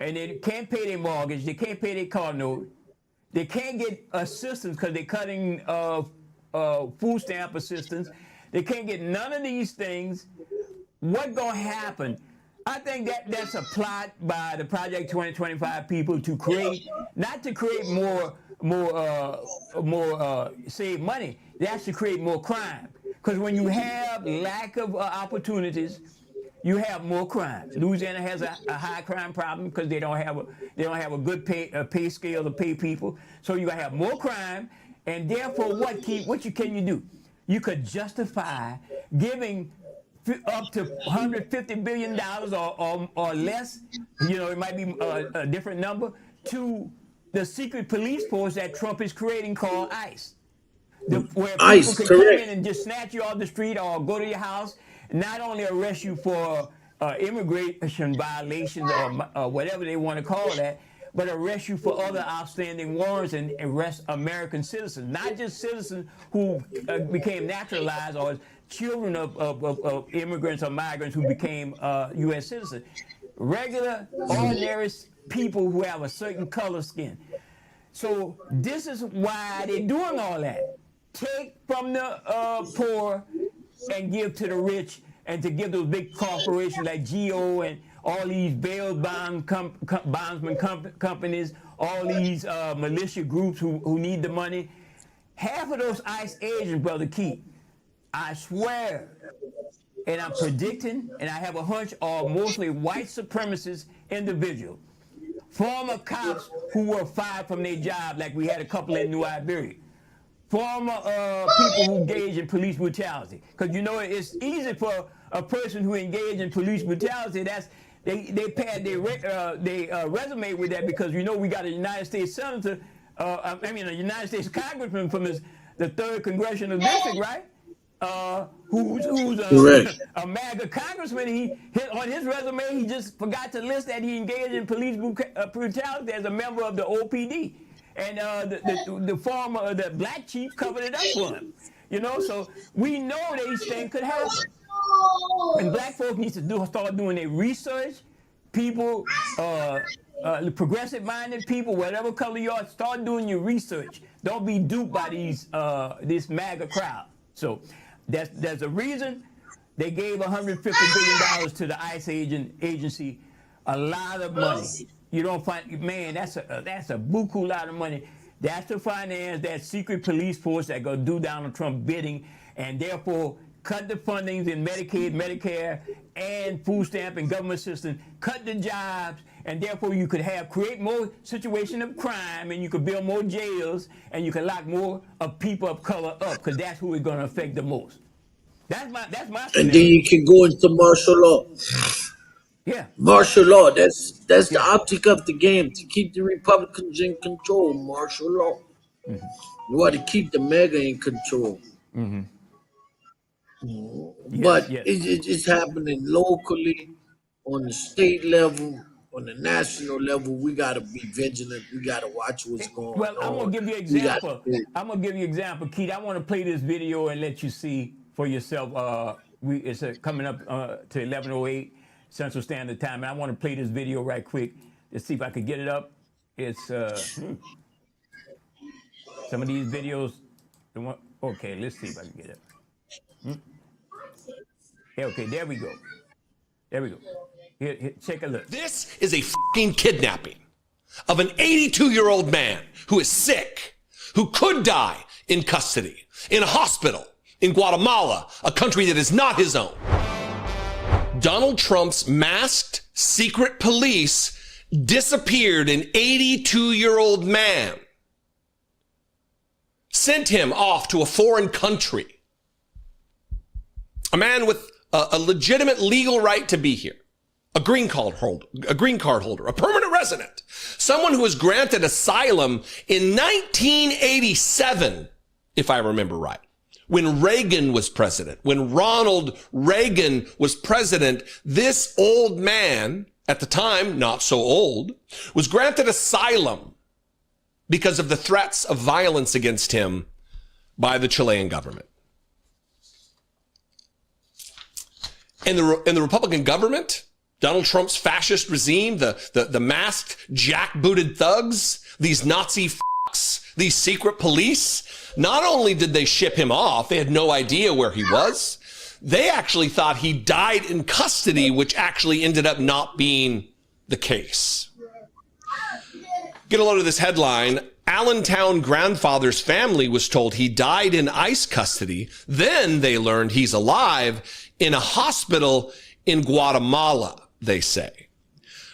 Speaker 2: and they can't pay their mortgage, they can't pay their car note, they can't get assistance because they're cutting food stamp assistance, they can't get none of these things. What gonna happen? I think that's a plot by the Project 2025 people to create, not to create more save money. That's to create more crime. Because when you have lack of opportunities, you have more crime. Louisiana has a high crime problem because they don't have a good pay scale to pay people. So you have more crime, and therefore, can you do? You could justify giving up to $150 billion or less. You know, it might be a different number to the secret police force that Trump is creating called ICE. Where people can come in and just snatch you off the street or go to your house, not only arrest you for immigration violations or whatever they want to call that, but arrest you for other outstanding warrants and arrest American citizens, not just citizens who became naturalized or children of immigrants or migrants who became U.S. citizens. Regular, ordinary people who have a certain color skin. So this is why they're doing all that. Take from the poor and give to the rich, and to give those big corporations like GEO and all these bail bondsman companies, all these militia groups who need the money. Half of those ICE agents, Brother Keith, I swear, and I'm predicting, and I have a hunch, are mostly white supremacist individuals. Former cops who were fired from their job, like we had a couple in New Iberia. former people who engage in police brutality. Because, you know, it's easy for a person who engaged in police brutality, they pad their resume with that, because, you know, we got a United States Senator, a United States Congressman from the 3rd Congressional District, right? Who's a MAGA congressman. On his resume, he just forgot to list that he engaged in police brutality as a member of the OPD. And the black chief covered it up for him. You know, so we know these things could happen. And black folks need to start doing their research. People, progressive-minded people, whatever color you are, start doing your research. Don't be duped by this MAGA crowd. So there's a reason they gave $150 billion to the ICE agency, a lot of money. You don't find, man, that's a buku lot of money. That's to finance that secret police force that gonna do Donald Trump bidding, and therefore cut the fundings in Medicaid, Medicare, and food stamp and government system, cut the jobs, and therefore you could create more situation of crime, and you could build more jails, and you can lock more of people of color up, because that's who it's gonna affect the most. That's my scenario.
Speaker 1: And then you can go into martial law.
Speaker 2: Yeah.
Speaker 1: Martial law, that's the optic of the game, to keep the Republicans in control. Martial law. You want to keep the MAGA in control. But it's happening locally, on the state level, on the national level. We got to be vigilant. We got to watch what's going on.
Speaker 2: Well, I'm going to give you an example. Keith. I want to play this video and let you see for yourself. It's coming up to 11:08 Central Standard Time, and I want to play this video right quick. Let's see if I can get it up. It's some of these videos. Okay, let's see if I can get it. Okay, there we go. Here, check a look.
Speaker 13: This is a fucking kidnapping of an 82-year-old man who is sick, who could die in custody, in a hospital in Guatemala, a country that is not his own. Donald Trump's masked secret police disappeared an 82-year-old man, sent him off to a foreign country, a man with a legitimate legal right to be here, a green card holder, a permanent resident, someone who was granted asylum in 1987, if I remember right. When Reagan was president, when Ronald Reagan was president, this old man, at the time not so old, was granted asylum because of the threats of violence against him by the Chilean government. In the Republican government, Donald Trump's fascist regime, the masked, jackbooted thugs, these Nazi fucks, these secret police, not only did they ship him off, they had no idea where he was. They actually thought he died in custody, which actually ended up not being the case. Get a load of this headline. Allentown grandfather's family was told he died in ICE custody. Then they learned he's alive in a hospital in Guatemala, they say.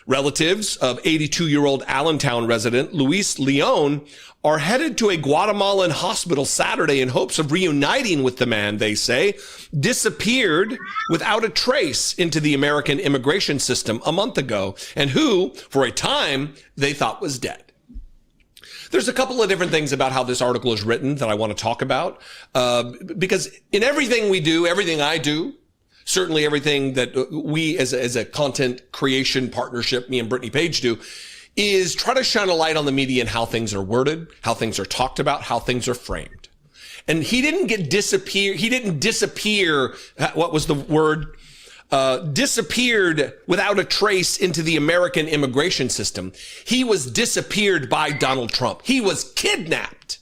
Speaker 13: Relatives of 82-year-old Allentown resident Luis Leon are headed to a Guatemalan hospital Saturday in hopes of reuniting with the man, they say, disappeared without a trace into the American immigration system a month ago, and who, for a time, they thought was dead. There's a couple of different things about how this article is written that I want to talk about, because in everything we do, everything I do, certainly everything that we as a content creation partnership, me and Brittany Page do, is try to shine a light on the media and how things are worded, how things are talked about, how things are framed. And he didn't disappear, what was the word? Disappeared without a trace into the American immigration system. He was disappeared by Donald Trump. He was kidnapped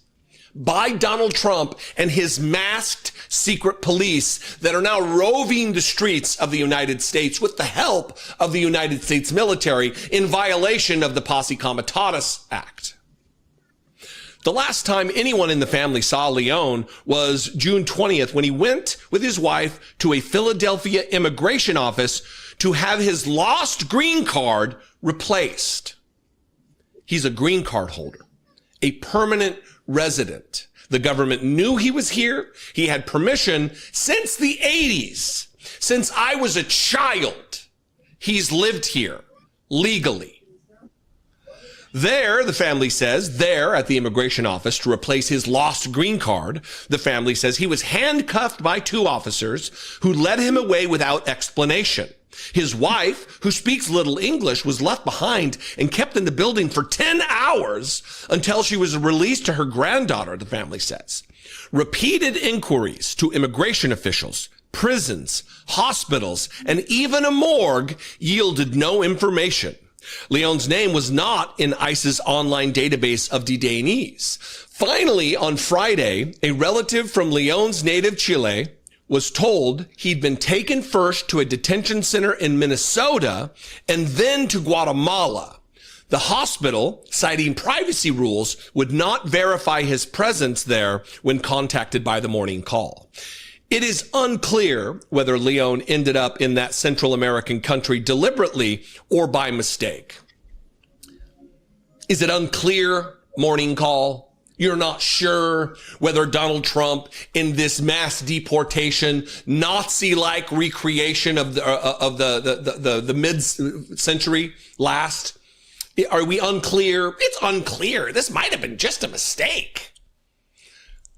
Speaker 13: by Donald Trump and his masked secret police that are now roving the streets of the United States with the help of the United States military in violation of the Posse Comitatus Act. The last time anyone in the family saw Leon was June 20th when he went with his wife to a Philadelphia immigration office to have his lost green card replaced. He's a green card holder, a permanent resident. The government knew he was here. He had permission since the 80s. Since I was a child, he's lived here legally. There, the family says, there at the immigration office to replace his lost green card, the family says he was handcuffed by 2 officers who led him away without explanation. His wife, who speaks little English, was left behind and kept in the building for 10 hours until she was released to her granddaughter, the family says. Repeated inquiries to immigration officials, prisons, hospitals, and even a morgue yielded no information. Leon's name was not in ICE's online database of detainees. Finally, on Friday, a relative from Leon's native Chile was told he'd been taken first to a detention center in Minnesota and then to Guatemala. The hospital, citing privacy rules, would not verify his presence there when contacted by the morning call. It is unclear whether Leon ended up in that Central American country deliberately or by mistake. Is it unclear, morning call? You're not sure whether Donald Trump, in this mass deportation, Nazi-like recreation of the mid-century last? Are we unclear? It's unclear. This might have been just a mistake.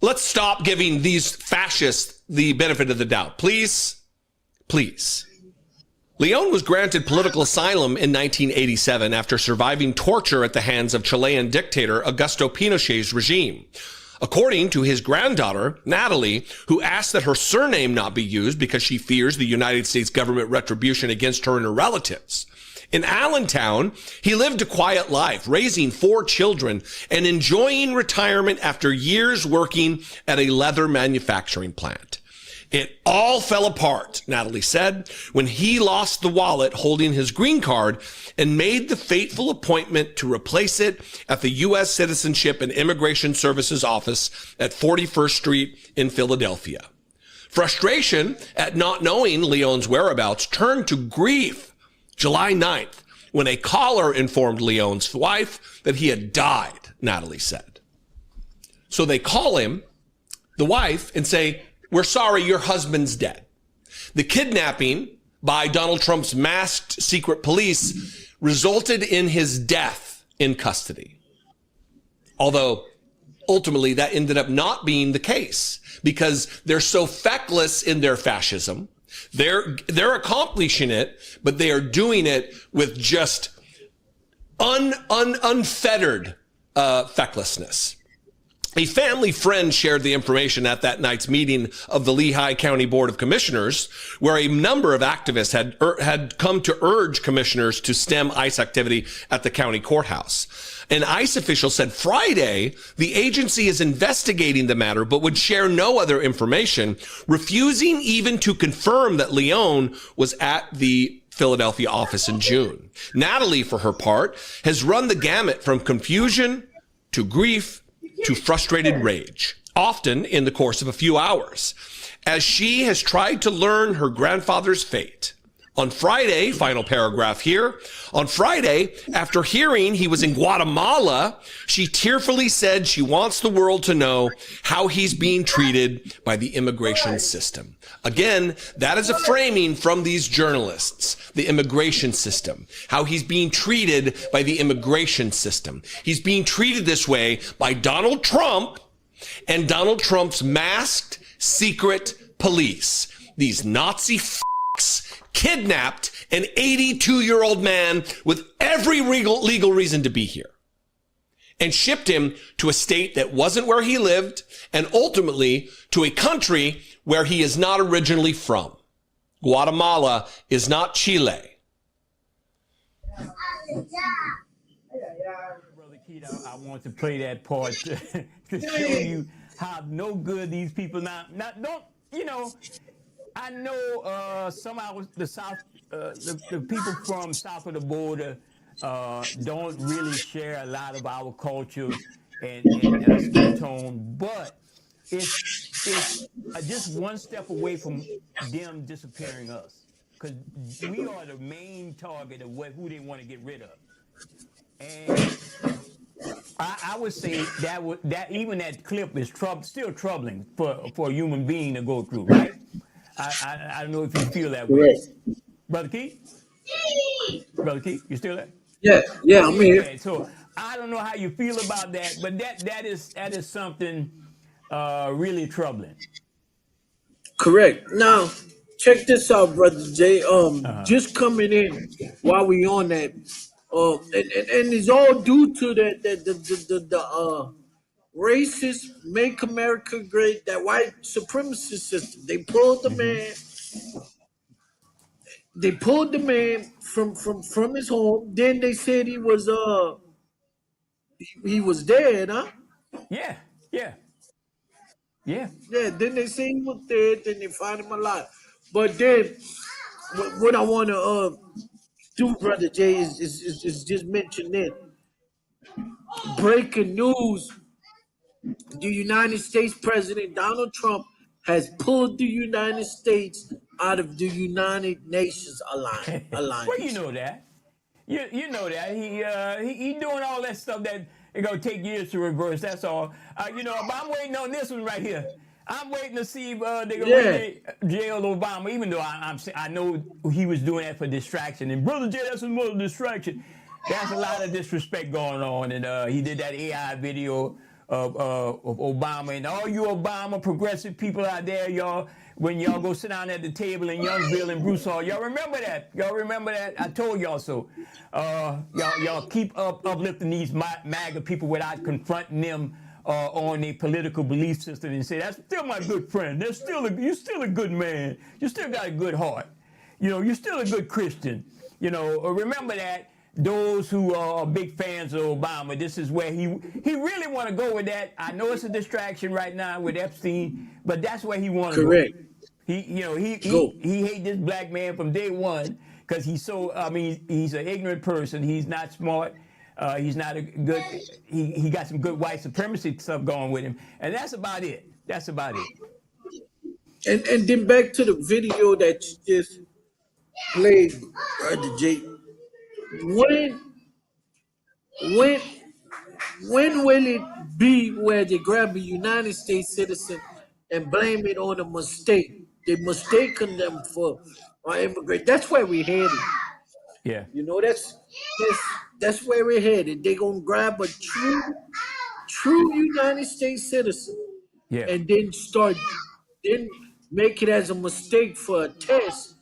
Speaker 13: Let's stop giving these fascists the benefit of the doubt. Please, please. Leon was granted political asylum in 1987 after surviving torture at the hands of Chilean dictator Augusto Pinochet's regime. According to his granddaughter, Natalie, who asked that her surname not be used because she fears the United States government retribution against her and her relatives. In Allentown, he lived a quiet life, raising 4 children and enjoying retirement after years working at a leather manufacturing plant. It all fell apart, Natalie said, when he lost the wallet holding his green card and made the fateful appointment to replace it at the U.S. Citizenship and Immigration Services office at 41st Street in Philadelphia. Frustration at not knowing Leon's whereabouts turned to grief July 9th, when a caller informed Leon's wife that he had died, Natalie said. So they call him, the wife, and say, "We're sorry, your husband's dead." The kidnapping by Donald Trump's masked secret police resulted in his death in custody. Although ultimately that ended up not being the case because they're so feckless in their fascism. They're accomplishing it, but they are doing it with just unfettered fecklessness. A family friend shared the information at that night's meeting of the Lehigh County Board of Commissioners, where a number of activists had come to urge commissioners to stem ICE activity at the county courthouse. An ICE official said Friday the agency is investigating the matter but would share no other information, refusing even to confirm that Leon was at the Philadelphia office in June. Natalie, for her part, has run the gamut from confusion to grief to frustrated rage, often in the course of a few hours, as she has tried to learn her grandfather's fate. On Friday, final paragraph here, on Friday, after hearing he was in Guatemala, she tearfully said she wants the world to know how he's being treated by the immigration system. Again, that is a framing from these journalists, the immigration system, how he's being treated by the immigration system. He's being treated this way by Donald Trump and Donald Trump's masked secret police. These Nazi f***s kidnapped an 82-year-old man with every legal reason to be here and shipped him to a state that wasn't where he lived and ultimately to a country where he is not originally from. Guatemala is not Chile.
Speaker 2: Brother Keith, I want to play that part to show you how no good these people don't, you know, I know some of the South, the people from south of the border don't really share a lot of our culture and skin tone, but it's just one step away from them disappearing us, because we are the main target of who they want to get rid of. And I would say that even that clip is still troubling for a human being to go through, right? I don't know if you feel that way,
Speaker 1: Correct.
Speaker 2: Brother Keith. Brother Keith, you still there?
Speaker 1: Yeah, yeah,
Speaker 2: Oh
Speaker 1: I'm
Speaker 2: yeah,
Speaker 1: here.
Speaker 2: yeah. So I don't know how you feel about that, but that is something really troubling.
Speaker 1: Correct. Now, check this out, brother Jay.
Speaker 2: Uh-huh.
Speaker 1: Just coming in while we on that, and it's all due to the racist "Make America Great," that white supremacist system.
Speaker 2: Mm-hmm.
Speaker 1: They pulled the man from his home. Then they said he was dead, huh?
Speaker 2: Yeah, yeah, yeah.
Speaker 1: Yeah. Then they say he was dead. Then they find him alive. But then what I want to do, brother Jay, is just mention it. Breaking news: the United States President Donald Trump has pulled the United States out of the United Nations
Speaker 2: Well, you
Speaker 1: alliance.
Speaker 2: know that. You know that he doing all that stuff that it gonna take years to reverse. That's all. But I'm waiting on this one right here. I'm waiting to see if they gonna
Speaker 1: Yeah,
Speaker 2: really jail Obama, even though I know he was doing that for distraction. And brother Jay, that's another distraction. That's a lot of disrespect going on, and he did that AI video of Obama and all you Obama progressive people out there, y'all. When y'all go sit down at the table in Youngsville and Bruce Hall, y'all remember that? Y'all remember that? I told y'all so. Y'all keep uplifting these MAGA people without confronting them on their political belief system and say that's still my good friend. You're still a good man. You still got a good heart. You're still a good Christian. Remember that. Those who are big fans of Obama, this is where he really want to go with that. I know it's a distraction right now with Epstein, but that's where he want to go.
Speaker 1: correct.
Speaker 2: He
Speaker 1: Go.
Speaker 2: hate this black man from day one because he's so. I mean, he's an ignorant person. He's not smart. He's not a good. He got some good white supremacy stuff going with him, and that's about it. That's about it.
Speaker 1: And then back to the video that you just played, brother Jay. When when when will it be where they grab a United States citizen and blame it on a mistake? They mistaken them for immigrant. That's where we're headed.
Speaker 2: Yeah.
Speaker 1: That's that's where we're headed. They're gonna grab a true United States citizen
Speaker 2: Yeah.
Speaker 1: and then make it as a mistake for a test.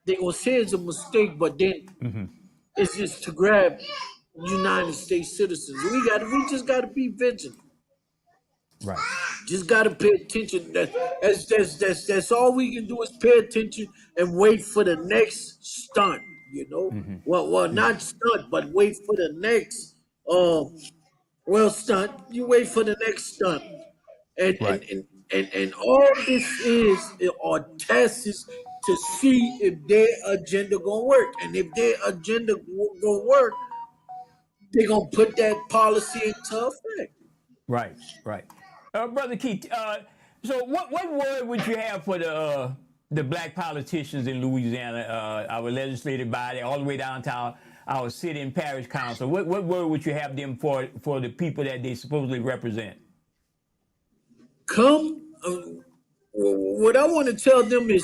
Speaker 1: They gonna say it's a mistake, but then it's just to grab United States citizens. We just gotta be vigilant.
Speaker 2: Right.
Speaker 1: Just gotta pay attention. That's all we can do is pay attention and wait for the next stunt. Well, not stunt, but wait for the next. Stunt. You wait for the next stunt, and and
Speaker 2: Right.
Speaker 1: and and all this are tests to see if their agenda gonna work, and if their agenda gonna work, they gonna put that policy into effect.
Speaker 2: Right, right. Brother Keith, so what word would you have for the black politicians in Louisiana, our legislative body, all the way down to our city and parish council? What word would you have them for the people that they supposedly represent?
Speaker 1: Come, what I want to tell them is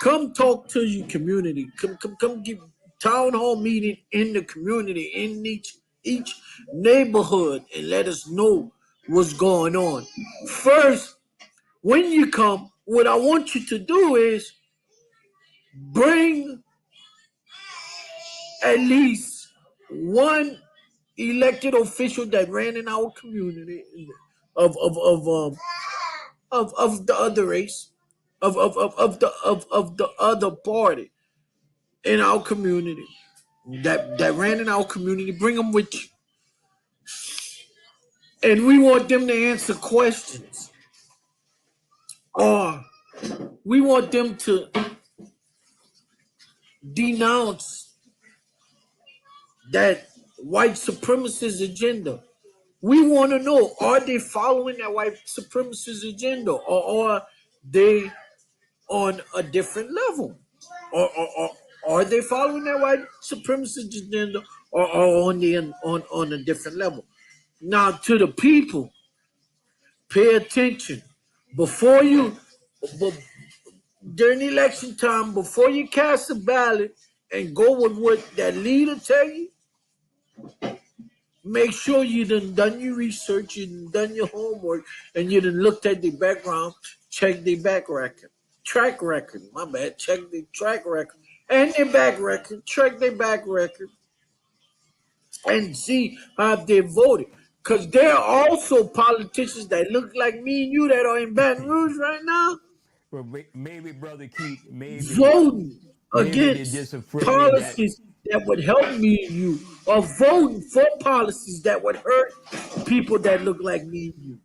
Speaker 1: come talk to your community. Come give town hall meeting in the community in each neighborhood and let us know what's going on. First, when you come, what I want you to do is bring at least one elected official that ran in our community of the other race, of the other party in our community that ran in our community. Bring them with you, and we want them to answer questions, or we want them to denounce that white supremacist agenda. We want to know, are they following that white supremacist agenda, or are they on a different level? Or are they following that white supremacist agenda, or on a different level? Now to the people, pay attention. Before you, during election time, before you cast a ballot and go with what that leader tell you, make sure you done your research, you done your homework, and you done looked at the background, check the track record. My bad, check the track record and their back record, check their back record, and see how they voted. Cause there are also politicians that look like me and you that are in Baton Rouge right now,
Speaker 2: Well, maybe Brother Keith,
Speaker 1: voting
Speaker 2: maybe they're
Speaker 1: against
Speaker 2: just afraid that.
Speaker 1: policies that would help me and you, or voting for policies that would hurt people that look like me and you.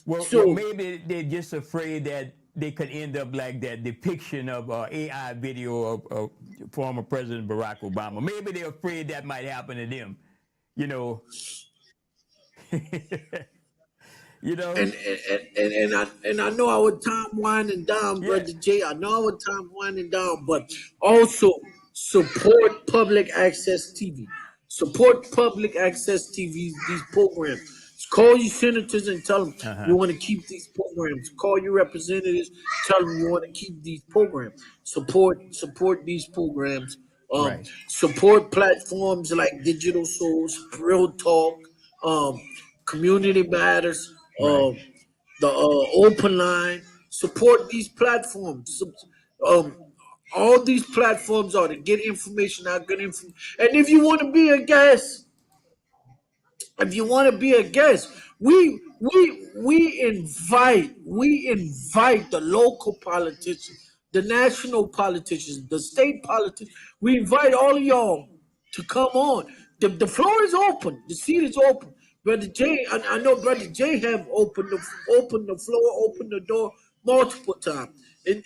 Speaker 2: Well, maybe they're just afraid that they could end up like that depiction of AI video of former President Barack Obama. Maybe they're afraid that might happen to them. You know. You know.
Speaker 1: And I know our time winding down, Brother Jay. I know our time winding down, but also support public access TV. Support public access TV, these programs. Call your senators and tell them you want to keep these programs. Call your representatives, tell them you want to keep these programs. Support these programs. Support platforms like Digital Souls, Real Talk, Community Matters, the Open Line. Support these platforms. All these platforms are to get information out, good information. And if you want to be a guest, we invite the local politicians, the national politicians, the state politicians. We invite all of y'all to come on. The floor is open. The seat is open. Brother Jay, I know Brother Jay have opened the floor, opened the door multiple times. In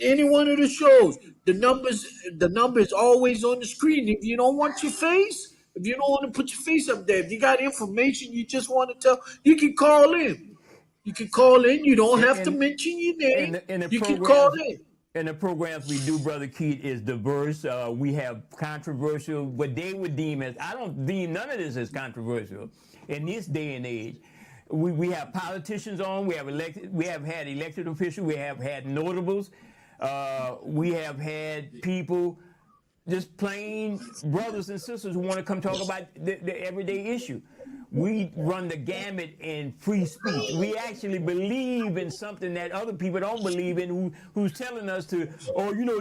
Speaker 1: any one of the shows, the number is always on the screen. If you don't want your face, if you don't want to put your face up there, if you got information you just want to tell, you can call in. You can call in. You don't have to mention your name. You can call in.
Speaker 2: And the programs we do, Brother Keith, is diverse. We have controversial, what they would deem as, I don't deem none of this as controversial in this day and age. We have politicians on, we have had elected officials, we have had notables, we have had people, just plain brothers and sisters who want to come talk about the everyday issue. We run the gamut in free speech. We actually believe in something that other people don't believe in, who's telling us to,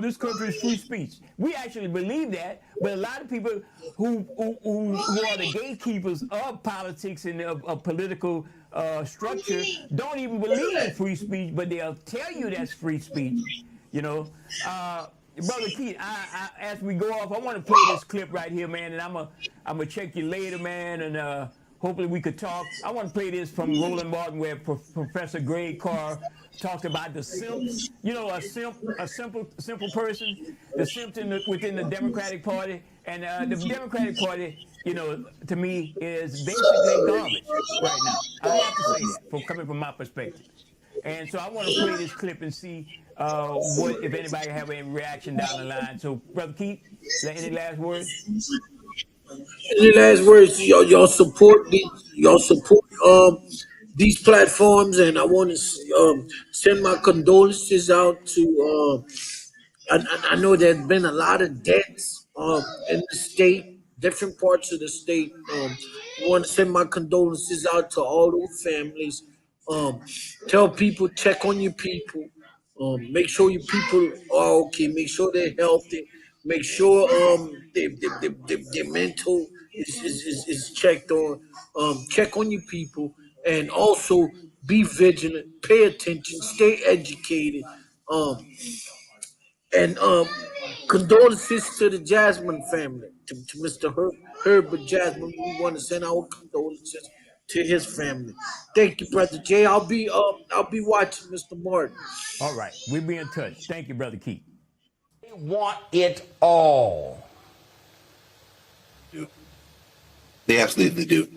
Speaker 2: this country is free speech. We actually believe that, but a lot of people who are the gatekeepers of politics and of political structure don't even believe in free speech, but they'll tell you that's free speech, Brother Keith, as we go off, I want to play this clip right here, man, and I'm gonna check you later, man, and hopefully we could talk. I want to play this from Roland Martin, where Professor Greg Carr talked about the simps. A simple person, the simps within the Democratic Party, and the Democratic Party, to me, is basically garbage right now. I have to say that, coming from my perspective. And so I want to play this clip and see what, if anybody have any reaction down the line. So, Brother Keith, any last words?
Speaker 1: Any last words? Y'all support these platforms, and I want to send my condolences out to. I know there's been a lot of deaths in the state, different parts of the state. I want to send my condolences out to all those families. Tell people, check on your people. Make sure your people are okay. Make sure they're healthy. Make sure their mental is checked on. Check on your people, and also be vigilant. Pay attention. Stay educated. And condolences to the Jasmine family, to Mr. Herbert Jasmine. We want to send our condolences to his family. Thank you, Brother Jay. I'll be watching Mr. Martin.
Speaker 2: All right, we'll be in touch. Thank you, Brother Keith.
Speaker 14: They want it all.
Speaker 15: They absolutely do.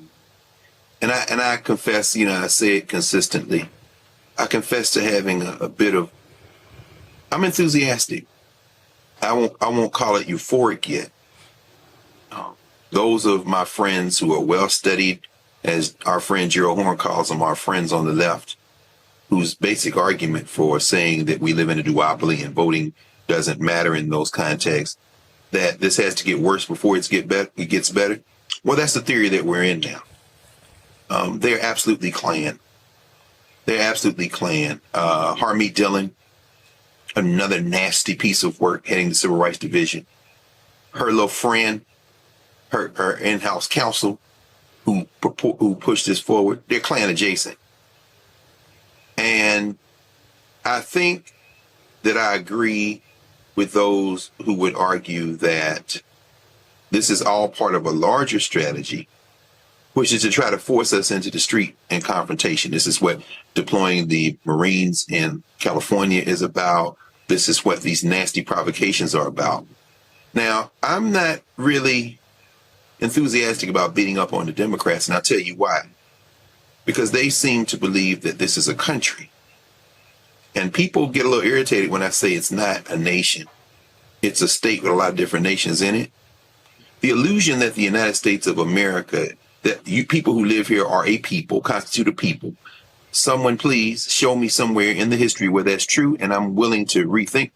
Speaker 15: And I confess, I say it consistently. I confess to having a bit of, I'm enthusiastic. I won't call it euphoric yet. Those of my friends who are well studied, as our friend Gerald Horn calls them, our friends on the left, whose basic argument for saying that we live in a duopoly and voting doesn't matter in those contexts, that this has to get worse before it gets better. Well, that's the theory that we're in now. They're absolutely Klan. They're absolutely Klan. Harmeet Dillon, another nasty piece of work heading the Civil Rights Division. Her little friend, her in-house counsel, who pushed this forward, they're Klan adjacent. And I think that I agree with those who would argue that this is all part of a larger strategy, which is to try to force us into the street and confrontation. This is what deploying the Marines in California is about. This is what these nasty provocations are about. Now, I'm not really enthusiastic about beating up on the Democrats, and I'll tell you why. Because they seem to believe that this is a country. And people get a little irritated when I say it's not a nation. It's a state with a lot of different nations in it. The illusion that the United States of America, that you people who live here are a people, constitute a people. Someone please show me somewhere in the history where that's true, and I'm willing to rethink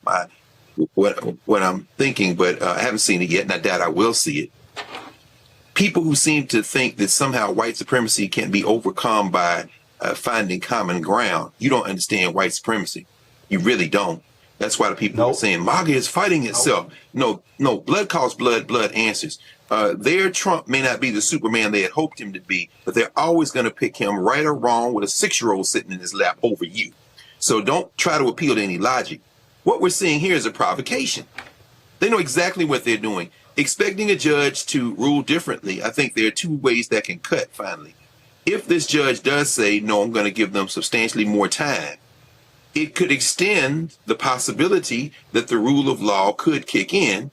Speaker 15: what I'm thinking, but I haven't seen it yet, and I doubt I will see it. People who seem to think that somehow white supremacy can be overcome by finding common ground. You don't understand white supremacy. You really don't. That's why the people are saying MAGA is fighting itself. No, blood calls blood, blood answers. Their Trump may not be the Superman they had hoped him to be, but they're always going to pick him right or wrong with a 6-year-old sitting in his lap over you. So don't try to appeal to any logic. What we're seeing here is a provocation. They know exactly what they're doing. Expecting a judge to rule differently, I think there are two ways that can cut finally. If this judge does say, no, I'm going to give them substantially more time, it could extend the possibility that the rule of law could kick in,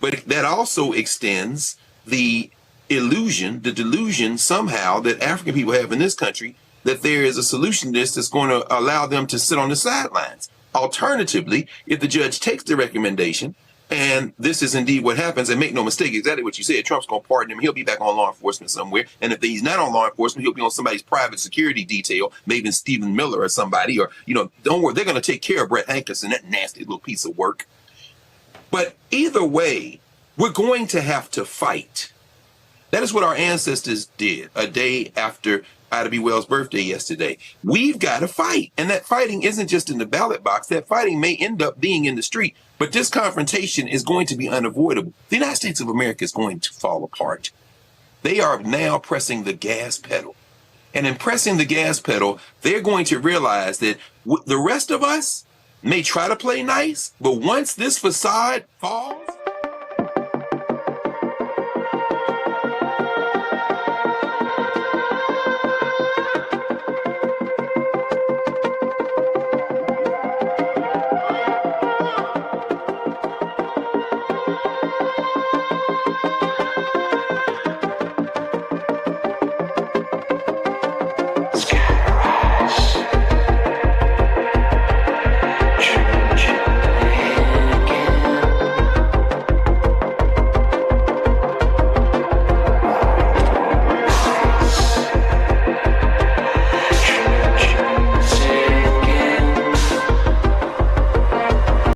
Speaker 15: but that also extends the illusion, the delusion somehow that African people have in this country that there is a solution to this that's going to allow them to sit on the sidelines. Alternatively, if the judge takes the recommendation, and this is indeed what happens, and make no mistake, exactly what you said, Trump's going to pardon him. He'll be back on law enforcement somewhere. And if he's not on law enforcement, he'll be on somebody's private security detail, maybe Stephen Miller or somebody, or, don't worry, they're going to take care of Brett Hankerson, that nasty little piece of work. But either way, we're going to have to fight. That is what our ancestors did a day after Ida B. Wells' birthday yesterday. We've got to fight. And that fighting isn't just in the ballot box. That fighting may end up being in the street. But this confrontation is going to be unavoidable. The United States of America is going to fall apart. They are now pressing the gas pedal. And in pressing the gas pedal, they're going to realize that the rest of us may try to play nice, but once this facade falls,